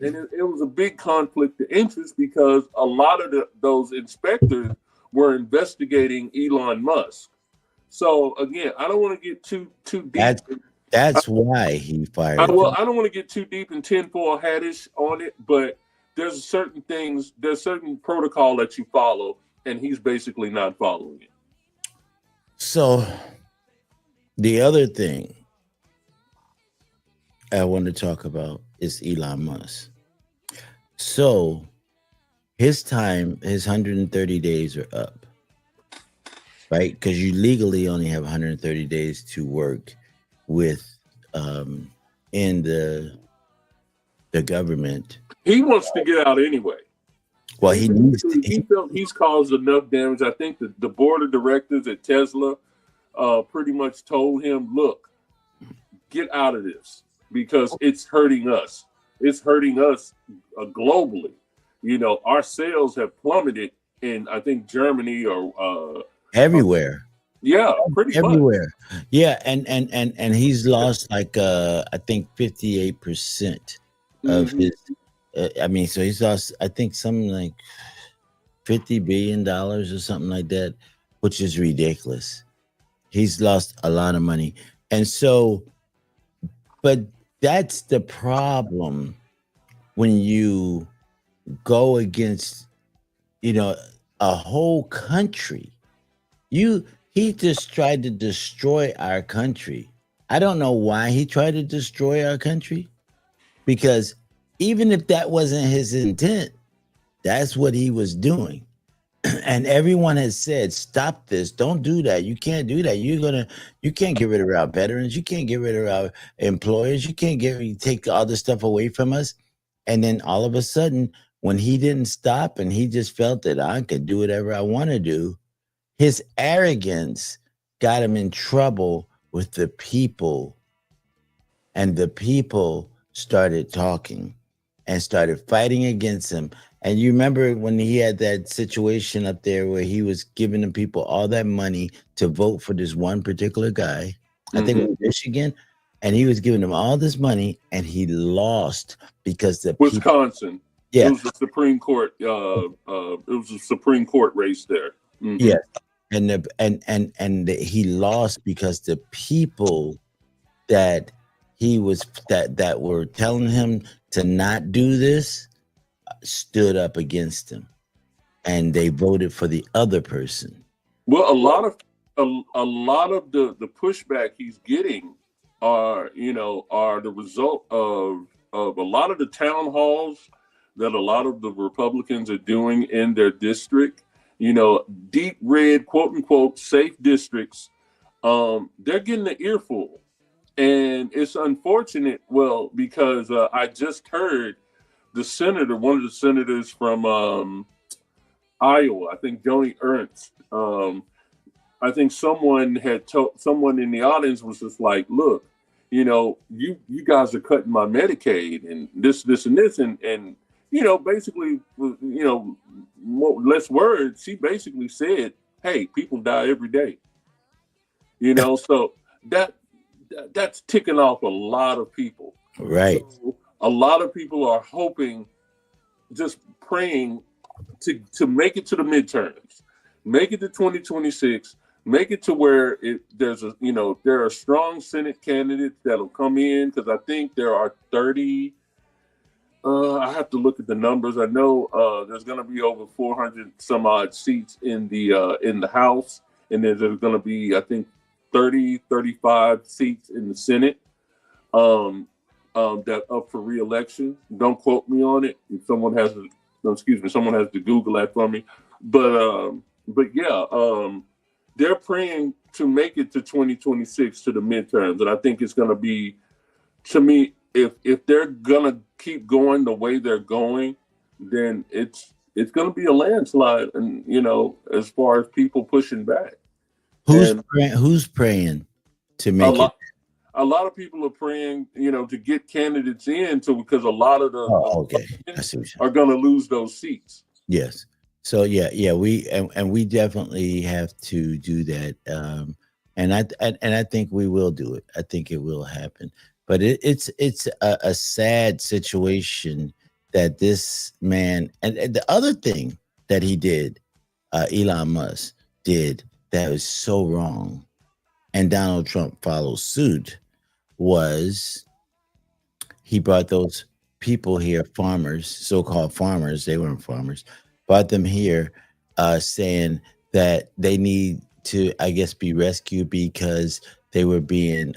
and it was a big conflict of interest because a lot of those inspectors were investigating Elon Musk. So again, I don't want to get too deep. That's why he fired. I don't want to get too deep in tinfoil hattish on it, but there's certain protocol that you follow, and he's basically not following it. So the other thing I want to talk about is Elon Musk. So his 130 days are up, right? Because you legally only have 130 days to work with in the government. He wants to get out anyway. Well, he felt he's caused enough damage. I think the board of directors at Tesla pretty much told him, look, get out of this because it's hurting us. It's hurting us globally. You know, our sales have plummeted in, I think, Germany or everywhere. Yeah, pretty everywhere. Much. Yeah, and he's lost like I think 58% of his. I mean, so he's lost, I think, something like $50 billion or something like that, which is ridiculous. He's lost a lot of money. And so, but that's the problem when you go against, you know, a whole country. He just tried to destroy our country. I don't know why he tried to destroy our country, because even if that wasn't his intent, that's what he was doing. And everyone has said, stop this, don't do that. You can't do that. You can't get rid of our veterans. You can't get rid of our employers. You can't take all this stuff away from us. And then all of a sudden, when he didn't stop and he just felt that I could do whatever I want to do, his arrogance got him in trouble with the people. And the people started talking and started fighting against him. And you remember when he had that situation up there where he was giving the people all that money to vote for this one particular guy, I think it was Michigan, and he was giving them all this money, and he lost because the Wisconsin. Yeah, it was the Supreme Court. It was a Supreme Court race there. Mm-hmm. Yeah, and he lost because the people that he was that were telling him to not do this stood up against him, and they voted for the other person. Well, a lot of the pushback he's getting are the result of a lot of the town halls that a lot of the Republicans are doing in their district. You know, deep red, quote unquote, safe districts. They're getting an earful. And it's unfortunate, because I just heard one of the senators from Iowa, I think Joni Ernst, I think someone in the audience was just like, look, you know, you guys are cutting my Medicaid and this and this. And you know, basically, you know, less words, she basically said, hey, people die every day. You know, so that that's ticking off a lot of people. Right. So a lot of people are hoping, just praying to make it to the midterms, make it to 2026, make it to where there's a there are strong Senate candidates that'll come in, because I think there are 30. I have to look at the numbers. I know there's going to be over 400 some odd seats in the House, and then there's going to be, I think, 30, 35 seats in the Senate that up for re-election. Don't quote me on it. If someone has to, no, excuse me, someone has to Google that for me. But yeah, they're praying to make it to 2026, to the midterms, and I think it's going to be, to me, if they're gonna keep going the way they're going, then it's gonna be a landslide, and as far as people pushing back. Who's praying to A make it? lot, a lot of people are praying, to get candidates in, because a lot of the Oh, okay. I see what are gonna lose those seats. Yes. So yeah, we definitely have to do that. And I think we will do it. I think it will happen. But it's a sad situation that this man, and the other thing that he did, Elon Musk did, that was so wrong, and Donald Trump followed suit, was he brought those people here, farmers, so-called farmers, they weren't farmers, brought them here, saying that they need to, I guess, be rescued because they were being,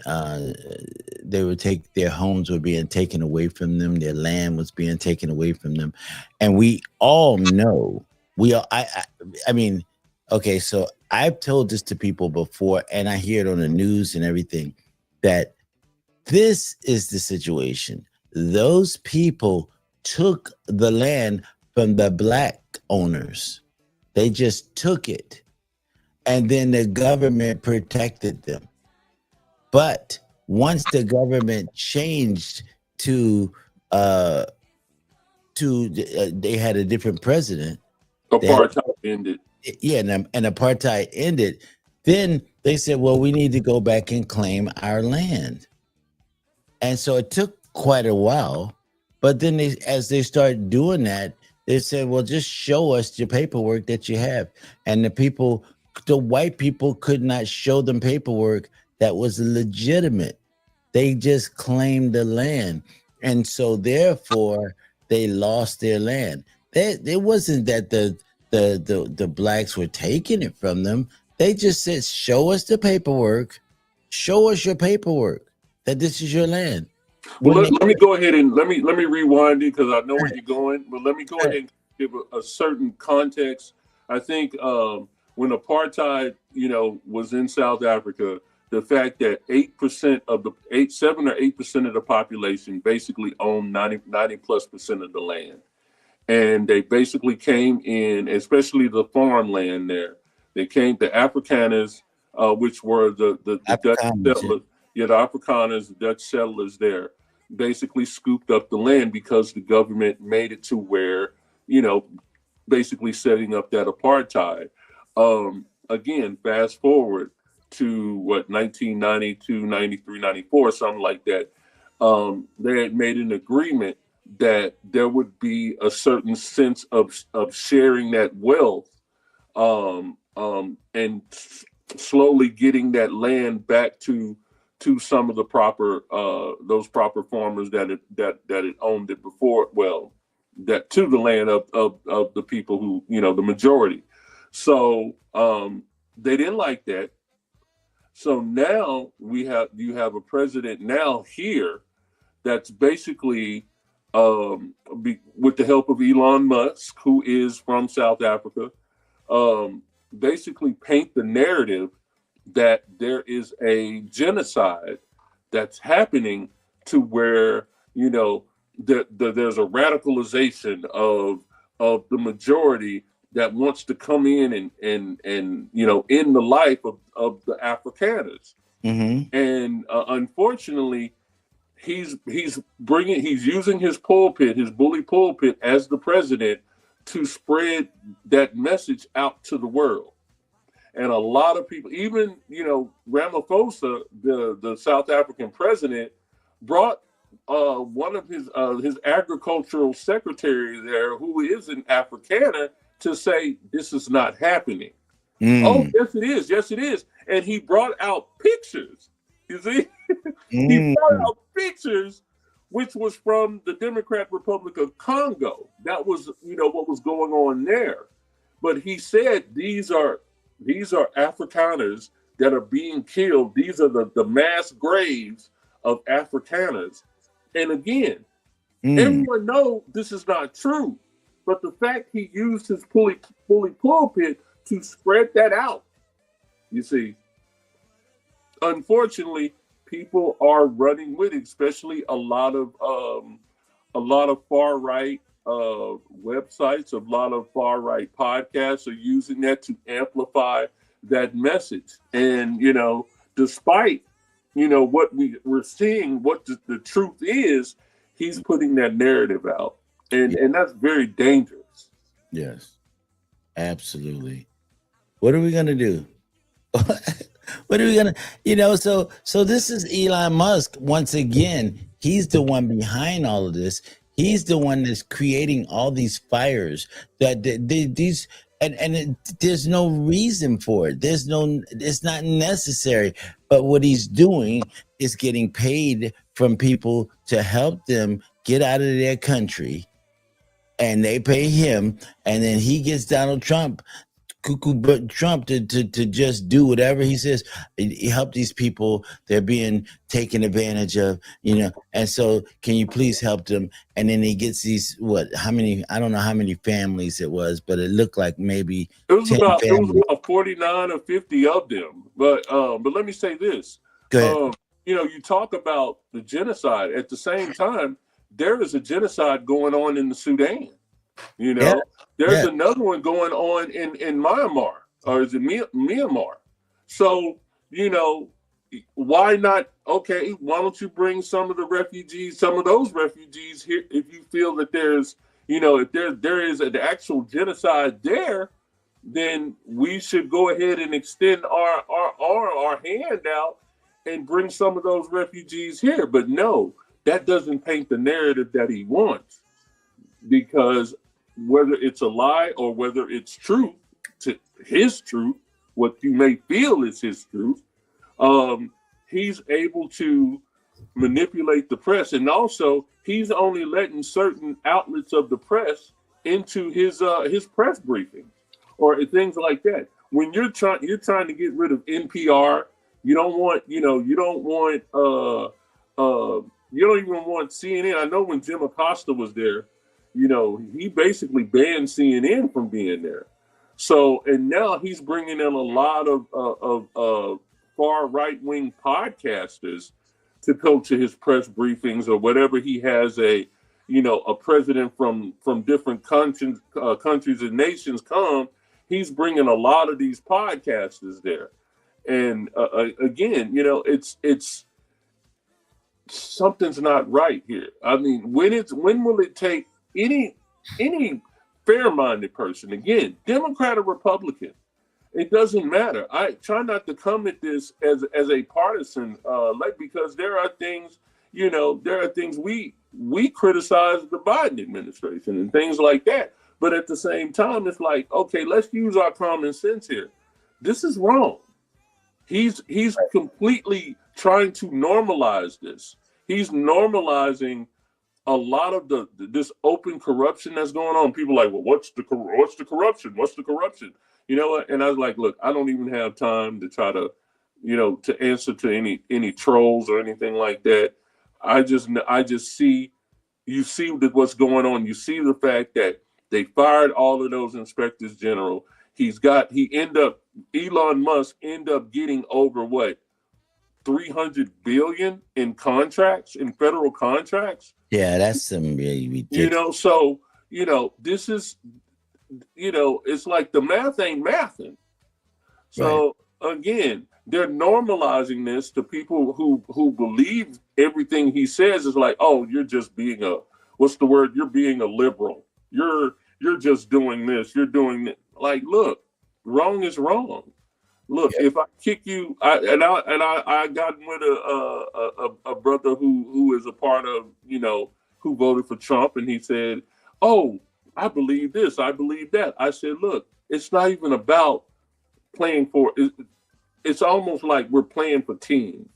their homes were being taken away from them, their land was being taken away from them, and we all know, I mean, okay, so I've told this to people before, and I hear it on the news and everything, that this is the situation. Those people took the land from the black owners. They just took it. And then the government protected them. But once the government changed to they had a different president. Apartheid ended. Yeah, and apartheid ended. Then they said, well, we need to go back and claim our land. And so it took quite a while. But then as they started doing that, they said, well, just show us your paperwork that you have. And the white people could not show them paperwork that was legitimate. They just claimed the land. And so therefore they lost their land. It wasn't that the blacks were taking it from them. They just said, show us the paperwork. Show us your paperwork that this is your land. Well, let me go ahead and let me rewind it, because I know where you're going. But let me go ahead and give a certain context. I think when apartheid, was in South Africa, the fact that 7 or 8% of the population basically owned 90+% of the land, and they basically came in, especially the farmland there. They came, the Afrikaners, which were the Dutch settlers. Yeah, the Afrikaners, the Dutch settlers there, basically scooped up the land because the government made it to where, basically setting up that apartheid. Again, fast forward to 1992, 93, 94, something like that. They had made an agreement that there would be a certain sense of sharing that wealth, and slowly getting that land back to some of the proper those proper farmers that had owned it before. Well, that to the land of the people who, the majority. So they didn't like that. So now you have a president now here that's basically with the help of Elon Musk, who is from South Africa, basically paint the narrative that there is a genocide that's happening, to where there's a radicalization of the majority that wants to come in and end the life of the Afrikaners. Mm-hmm. And unfortunately, he's using his pulpit, his bully pulpit, as the president to spread that message out to the world. And a lot of people, even, Ramaphosa, the South African president, brought one of his agricultural secretary there, who is an Afrikaner, to say this is not happening. Oh, yes, it is. Yes, it is. And he brought out pictures. You see, he brought out pictures, which was from the Democratic Republic of Congo. That was, what was going on there. But he said these are Afrikaners that are being killed. These are the mass graves of Afrikaners. And again, everyone knows this is not true. But the fact he used his bully pulpit to spread that out, you see, unfortunately, people are running with it, especially a lot of far right websites, a lot of far right podcasts are using that to amplify that message. And despite what we're seeing, what the truth is, he's putting that narrative out, and that's very dangerous. Yes, absolutely. What are we gonna do? What are we gonna, so this is Elon Musk once again. He's the one behind all of this. He's the one that's creating all these fires there's no reason for it. It's not necessary. But what he's doing is getting paid from people to help them get out of their country, and they pay him, and then he gets Donald Trump to just do whatever he says. He helped these people. They're being taken advantage of, and so can you please help them? And then he gets these, how many, I don't know how many families it was, but it looked like maybe it was about 49 or 50 of them. But let me say this. Go ahead. You talk about the genocide. At the same time, there is a genocide going on in the Sudan. There's another one going on in Myanmar, or is it Myanmar? So, why not? Okay, why don't you bring some of those refugees here? If you feel that there's, if there is an actual genocide there, then we should go ahead and extend our hand out and bring some of those refugees here. But no, that doesn't paint the narrative that he wants, because whether it's a lie or whether it's true, to his truth, what you may feel is his truth, he's able to manipulate the press. And also, he's only letting certain outlets of the press into his press briefings or things like that. When you're trying to get rid of NPR, you don't even want CNN. I know when Jim Acosta was there, he basically banned CNN from being there. So, and now he's bringing in a lot of far right-wing podcasters to go to his press briefings, or whatever he has a president from different countries and nations come. He's bringing a lot of these podcasters there. And again, it's something's not right here. I mean, when will it take any fair-minded person, again, Democrat or Republican, it doesn't matter. I try not to come at this as a partisan, because there are things we criticize the Biden administration and things like that. But at the same time, it's like, okay, let's use our common sense here. This is wrong. He's completely trying to normalize this. He's normalizing a lot of this open corruption that's going on. People are like, well, what's the corruption? What's the corruption? You know what? And I was like, look, I don't even have time to try to, to answer to any trolls or anything like that. I just see, you see what's going on. You see the fact that they fired all of those inspectors general. Elon Musk end up getting over what, 300 billion in contracts, in federal contracts. Yeah, that's some really ridiculous. This is, it's like the math ain't mathing. So again, they're normalizing this to people who believe everything he says is like, oh, you're just being you're being a liberal. You're just doing this. You're doing it. Like, look, wrong is wrong. Look, if I kick you, I gotten with a brother who is a part of, who voted for Trump, and he said, "Oh, I believe this, I believe that." I said, "Look, it's not even about playing for. It's almost like we're playing for teams,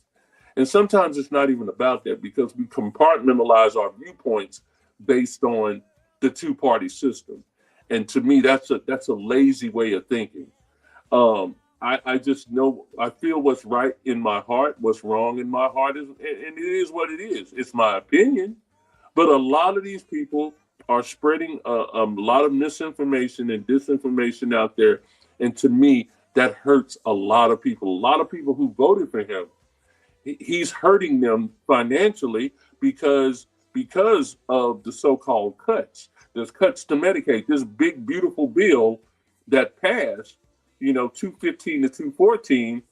and sometimes it's not even about that because we compartmentalize our viewpoints based on the two-party system, and to me, that's a lazy way of thinking." I just know, I feel what's right in my heart, what's wrong in my heart is, and it is what it is. It's my opinion, but a lot of these people are spreading a lot of misinformation and disinformation out there, and to me, that hurts a lot of people. A lot of people who voted for him, he's hurting them financially because of the so-called cuts. There's cuts to Medicaid. This big, beautiful bill that passed, 215 to 214,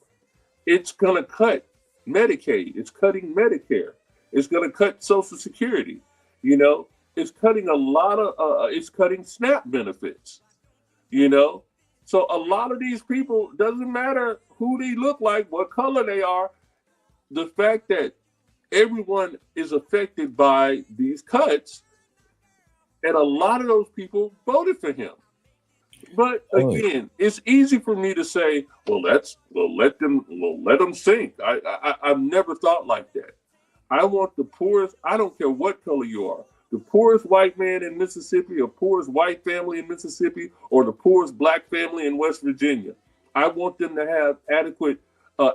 it's going to cut Medicaid. It's cutting Medicare. It's going to cut Social Security. It's cutting a lot of, it's cutting SNAP benefits, So a lot of these people, doesn't matter who they look like, what color they are, the fact that everyone is affected by these cuts, and a lot of those people voted for him. But again, it's easy for me to say, let them sink. I've never thought like that. I want the poorest, I don't care what color you are, the poorest white man in Mississippi, or poorest white family in Mississippi, or the poorest black family in West Virginia. I want them to have adequate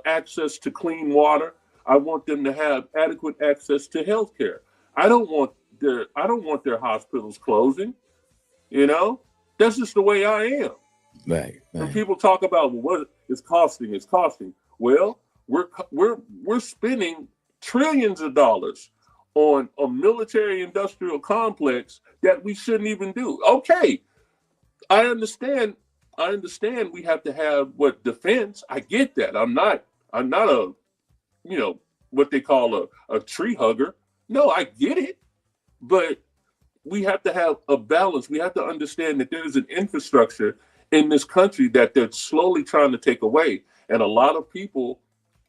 access to clean water. I want them to have adequate access to health care. I don't want their hospitals closing. That's just the way I am. Right. When people talk about what it's costing, well, we're spending trillions of dollars on a military industrial complex that we shouldn't even do. Okay, I understand we have to have defense. I get that. I'm not a what they call a tree hugger. No, I get it. But we have to have a balance. We have to understand that there is an infrastructure in this country that they're slowly trying to take away. And a lot of people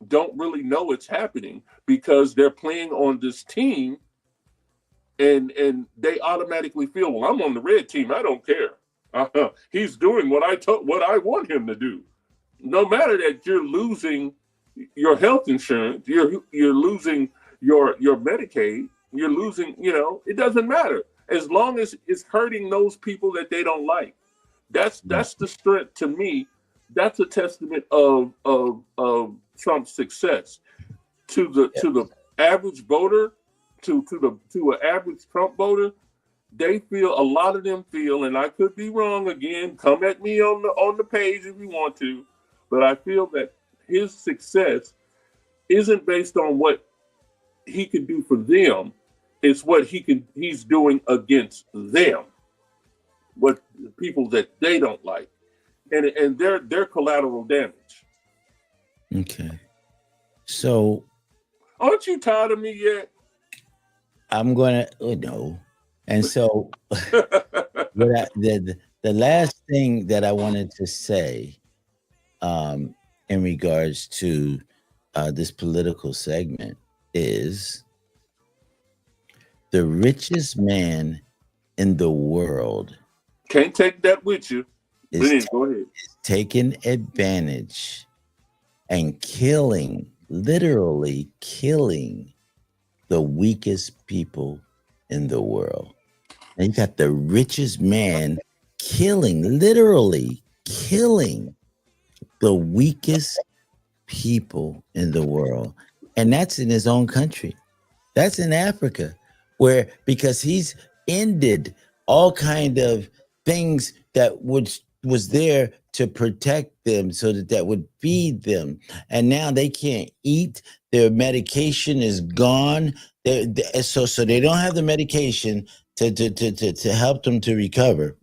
don't really know it's happening because they're playing on this team, and they automatically feel, well, I'm on the red team. I don't care. He's doing what I want him to do. No matter that you're losing your health insurance, you're losing your Medicaid, you're losing, it doesn't matter. As long as it's hurting those people that they don't like. That's the strength to me. That's a testament of Trump's success. To the average voter, to an average Trump voter, a lot of them feel, and I could be wrong again, come at me on the page if you want to, but I feel that his success isn't based on what he could do for them. It's what he's doing against them, what people that they don't like, and their collateral damage. Okay, so aren't you tired of me yet? I'm gonna no, and so the last thing that I wanted to say, in regards to this political segment is, the richest man in the world can't take that with you. Is taking advantage and literally killing the weakest people in the world. And you got the richest man literally killing the weakest people in the world. And that's in his own country. That's in Africa, because he's ended all kind of things that was there to protect them, so that would feed them. And now they can't eat. Their medication is gone. So they don't have the medication to help them to recover.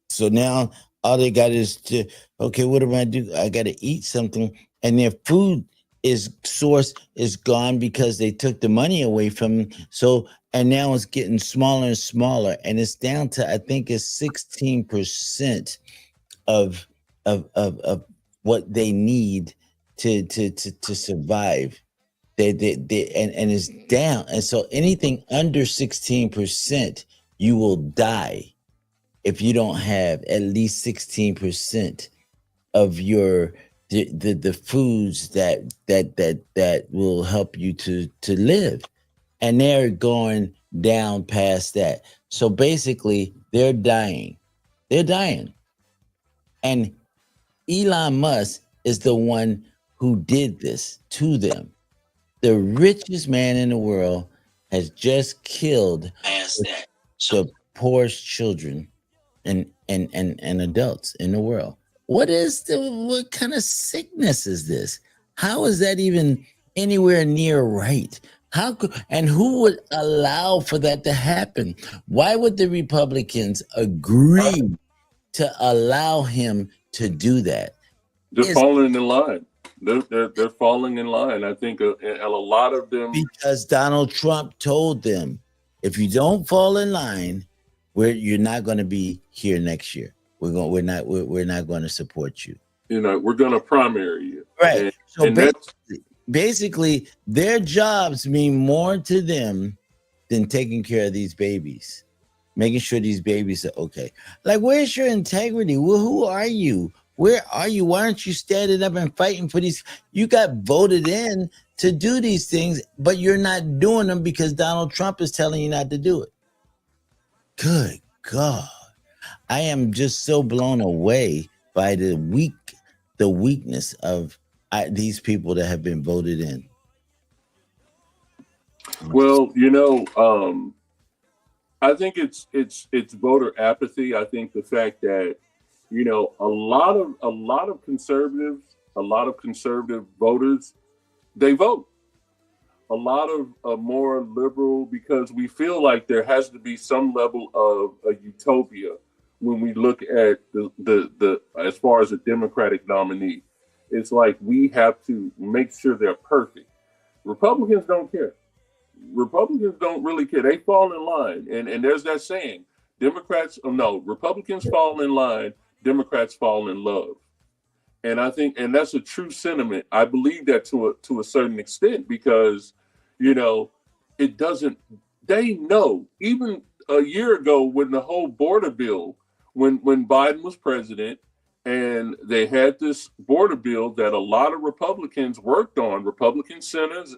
So now all they got is okay, what am I do? I got to eat something. And their food source is gone because they took the money away from them. So, and now it's getting smaller and smaller, and it's down to, I think it's 16% of what they need to survive. And it's down. And so anything under 16%, you will die if you don't have at least 16% of your the foods that will help you to live. And they're going down past that. So basically, they're dying. They're dying. And Elon Musk is the one who did this to them. The richest man in the world has just killed the poorest children and adults in the world. What kind of sickness is this? How is that even anywhere near right? How could, and who would allow for that to happen? Why would the Republicans agree to allow him to do that? They're falling in line. They're falling in line. I think a lot of them, because Donald Trump told them, if you don't fall in line, you're not going to be here next year. We're not going to support you. you know, we're going to primary you. Right. And, So and basically, their jobs mean more to them than taking care of these babies, making sure these babies are okay. Like, where's your integrity? Well, who are you? Where are you? Why aren't you standing up and fighting for these? You got voted in to do these things, but you're not doing them because Donald Trump is telling you not to do it. Good God. I am just so blown away by the weakness of these people that have been voted in. Well, you know, I think it's voter apathy. I think the fact that, you know, a lot of conservative voters, they vote. A lot of more liberal, because we feel like there has to be some level of a utopia when we look at the as far as a Democratic nominee. It's like we have to make sure they're perfect. Republicans don't care. Republicans don't really care. They fall in line. And there's that saying, Republicans fall in line, Democrats fall in love. And I think, and that's a true sentiment. I believe that to a certain extent, because, you know, it doesn't, they know, even a year ago when the whole border bill, when Biden was president, and they had this border bill that a lot of Republicans worked on, Republican senators.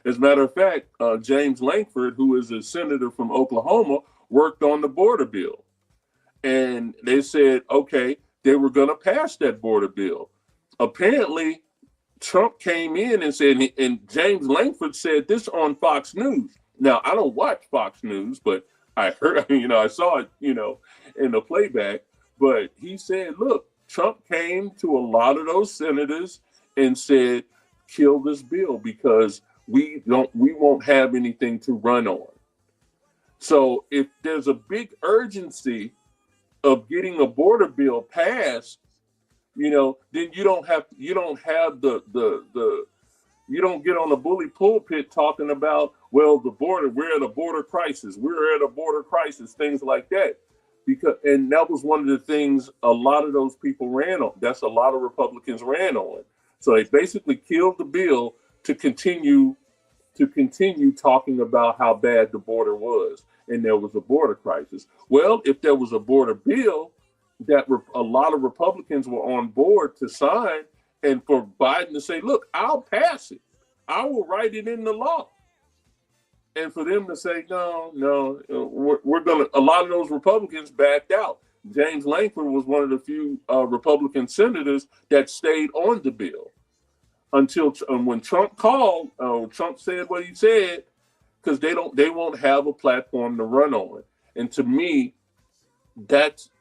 As a matter of fact, James Lankford, who is a senator from Oklahoma, worked on the border bill. And they said, okay, they were going to pass that border bill. Apparently, Trump came in and said, and James Lankford said this on Fox News. Now, I don't watch Fox News, but I heard, I saw it, in the playback. But he said, look, Trump came to a lot of those senators and said, kill this bill because we won't have anything to run on. So if there's a big urgency of getting a border bill passed, then you don't get on the bully pulpit talking about, well, we're at a border crisis, things like that. And that was one of the things a lot of those people ran on. That's a lot of Republicans ran on. So they basically killed the bill to continue talking about how bad the border was, and there was a border crisis. Well, if there was a border bill that a lot of Republicans were on board to sign, and for Biden to say, look, I'll pass it, I will write it in the law. And for them to say, no, we're going to, a lot of those Republicans backed out. James Lankford was one of the few Republican senators that stayed on the bill until when Trump called, Trump said what he said, because they won't have a platform to run on. And to me, that's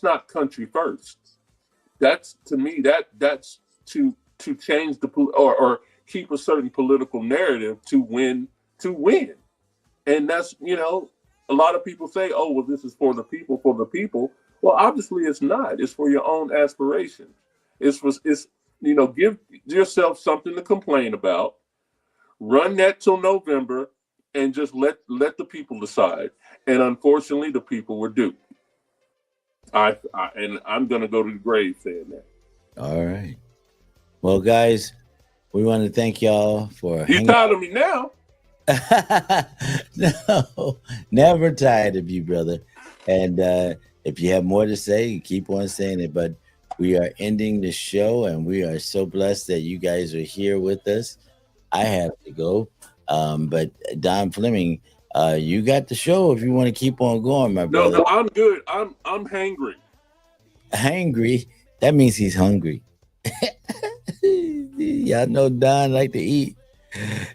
not country first. That's to change or keep a certain political narrative to win. And that's, a lot of people say, oh, well, this is for the people. Well, obviously it's not. It's for your own aspirations. It's give yourself something to complain about, run that till November, and just let the people decide. And unfortunately, the people were duped. And I'm going to go to the grave saying that. All right. Well, guys, we want to thank y'all for You hanging. tired of me now? No, never tired of you, brother. And if you have more to say, keep on saying it. But we are ending the show, and we are so blessed that you guys are here with us. I have to go. But Don Fleming, you got the show if you want to keep on going, my No, brother. no, I'm good. I'm hangry. Hangry, that means he's hungry. Y'all know Don like to eat.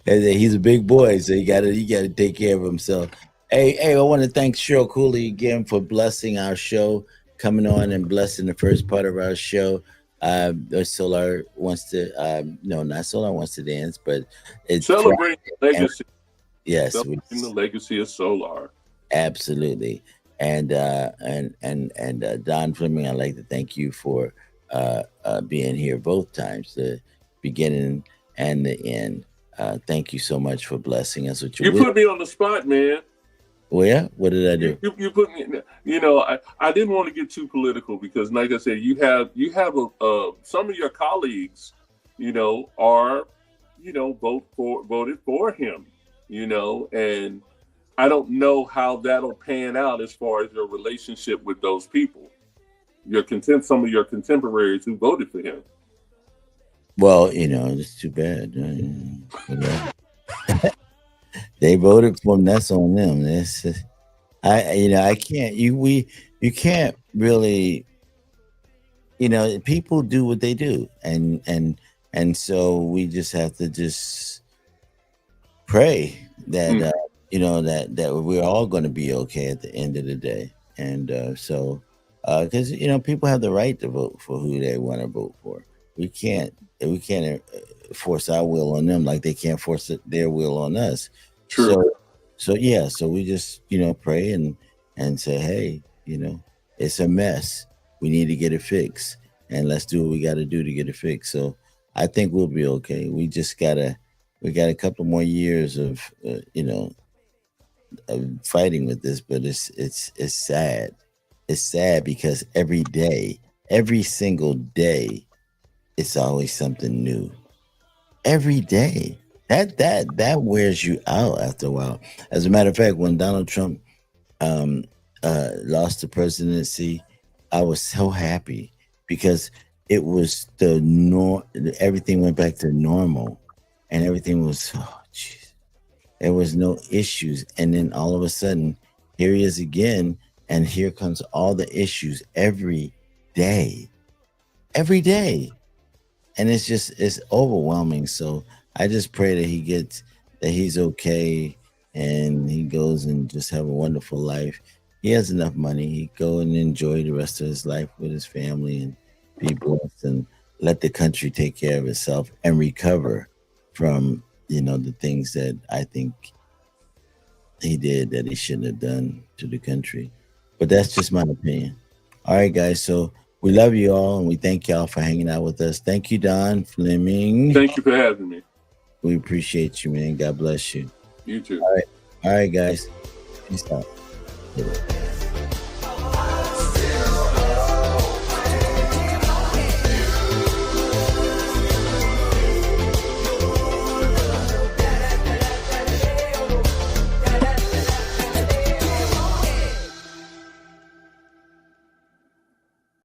And he's a big boy, so you gotta take care of himself. Hey, I want to thank Cheryl Cooley again for blessing our show, coming on and blessing the first part of our show. Solar wants to, no, not Solar wants to dance, but it's Celebrating the and legacy. yes, Celebrating the legacy of Solar. absolutely. And Don Fleming, I'd like to thank you for being here both times, the beginning and the end. Thank you so much for blessing us with your You wisdom. put me on the spot, man. Well, yeah, what did I do? You put me. You know, I didn't want to get too political because, like I said, you have some of your colleagues, are voted for him, and I don't know how that'll pan out as far as your relationship with those people, some of your contemporaries who voted for him. Well, it's too bad. They voted for him. That's on them. I can't. You can't really. People do what they do, and so we just have to just pray that that we're all going to be okay at the end of the day. And because people have the right to vote for who they want to vote for. We can't force our will on them like they can't force their will on us. True. So we just pray and say, hey, it's a mess. We need to get it fixed, and let's do what we got to do to get it fixed. So I think we'll be okay. We got a couple more years of of fighting with this, but it's sad. It's sad because every single day, it's always something new. Every day. That wears you out after a while. As a matter of fact, when Donald Trump lost the presidency, I was so happy because it was everything went back to normal, and everything was there was no issues. And then all of a sudden, here he is again, and here comes all the issues every day. Every day. And it's overwhelming. So I just pray that he's okay and he goes and just have a wonderful life. He has enough money. He go and enjoy the rest of his life with his family and be blessed and let the country take care of itself and recover from, the things that I think he did that he shouldn't have done to the country. But that's just my opinion. All right, guys. So we love you all, and we thank y'all for hanging out with us. Thank you, Don Fleming. Thank you for having me. We appreciate you, man. God bless you. You too. All right, guys. Peace out.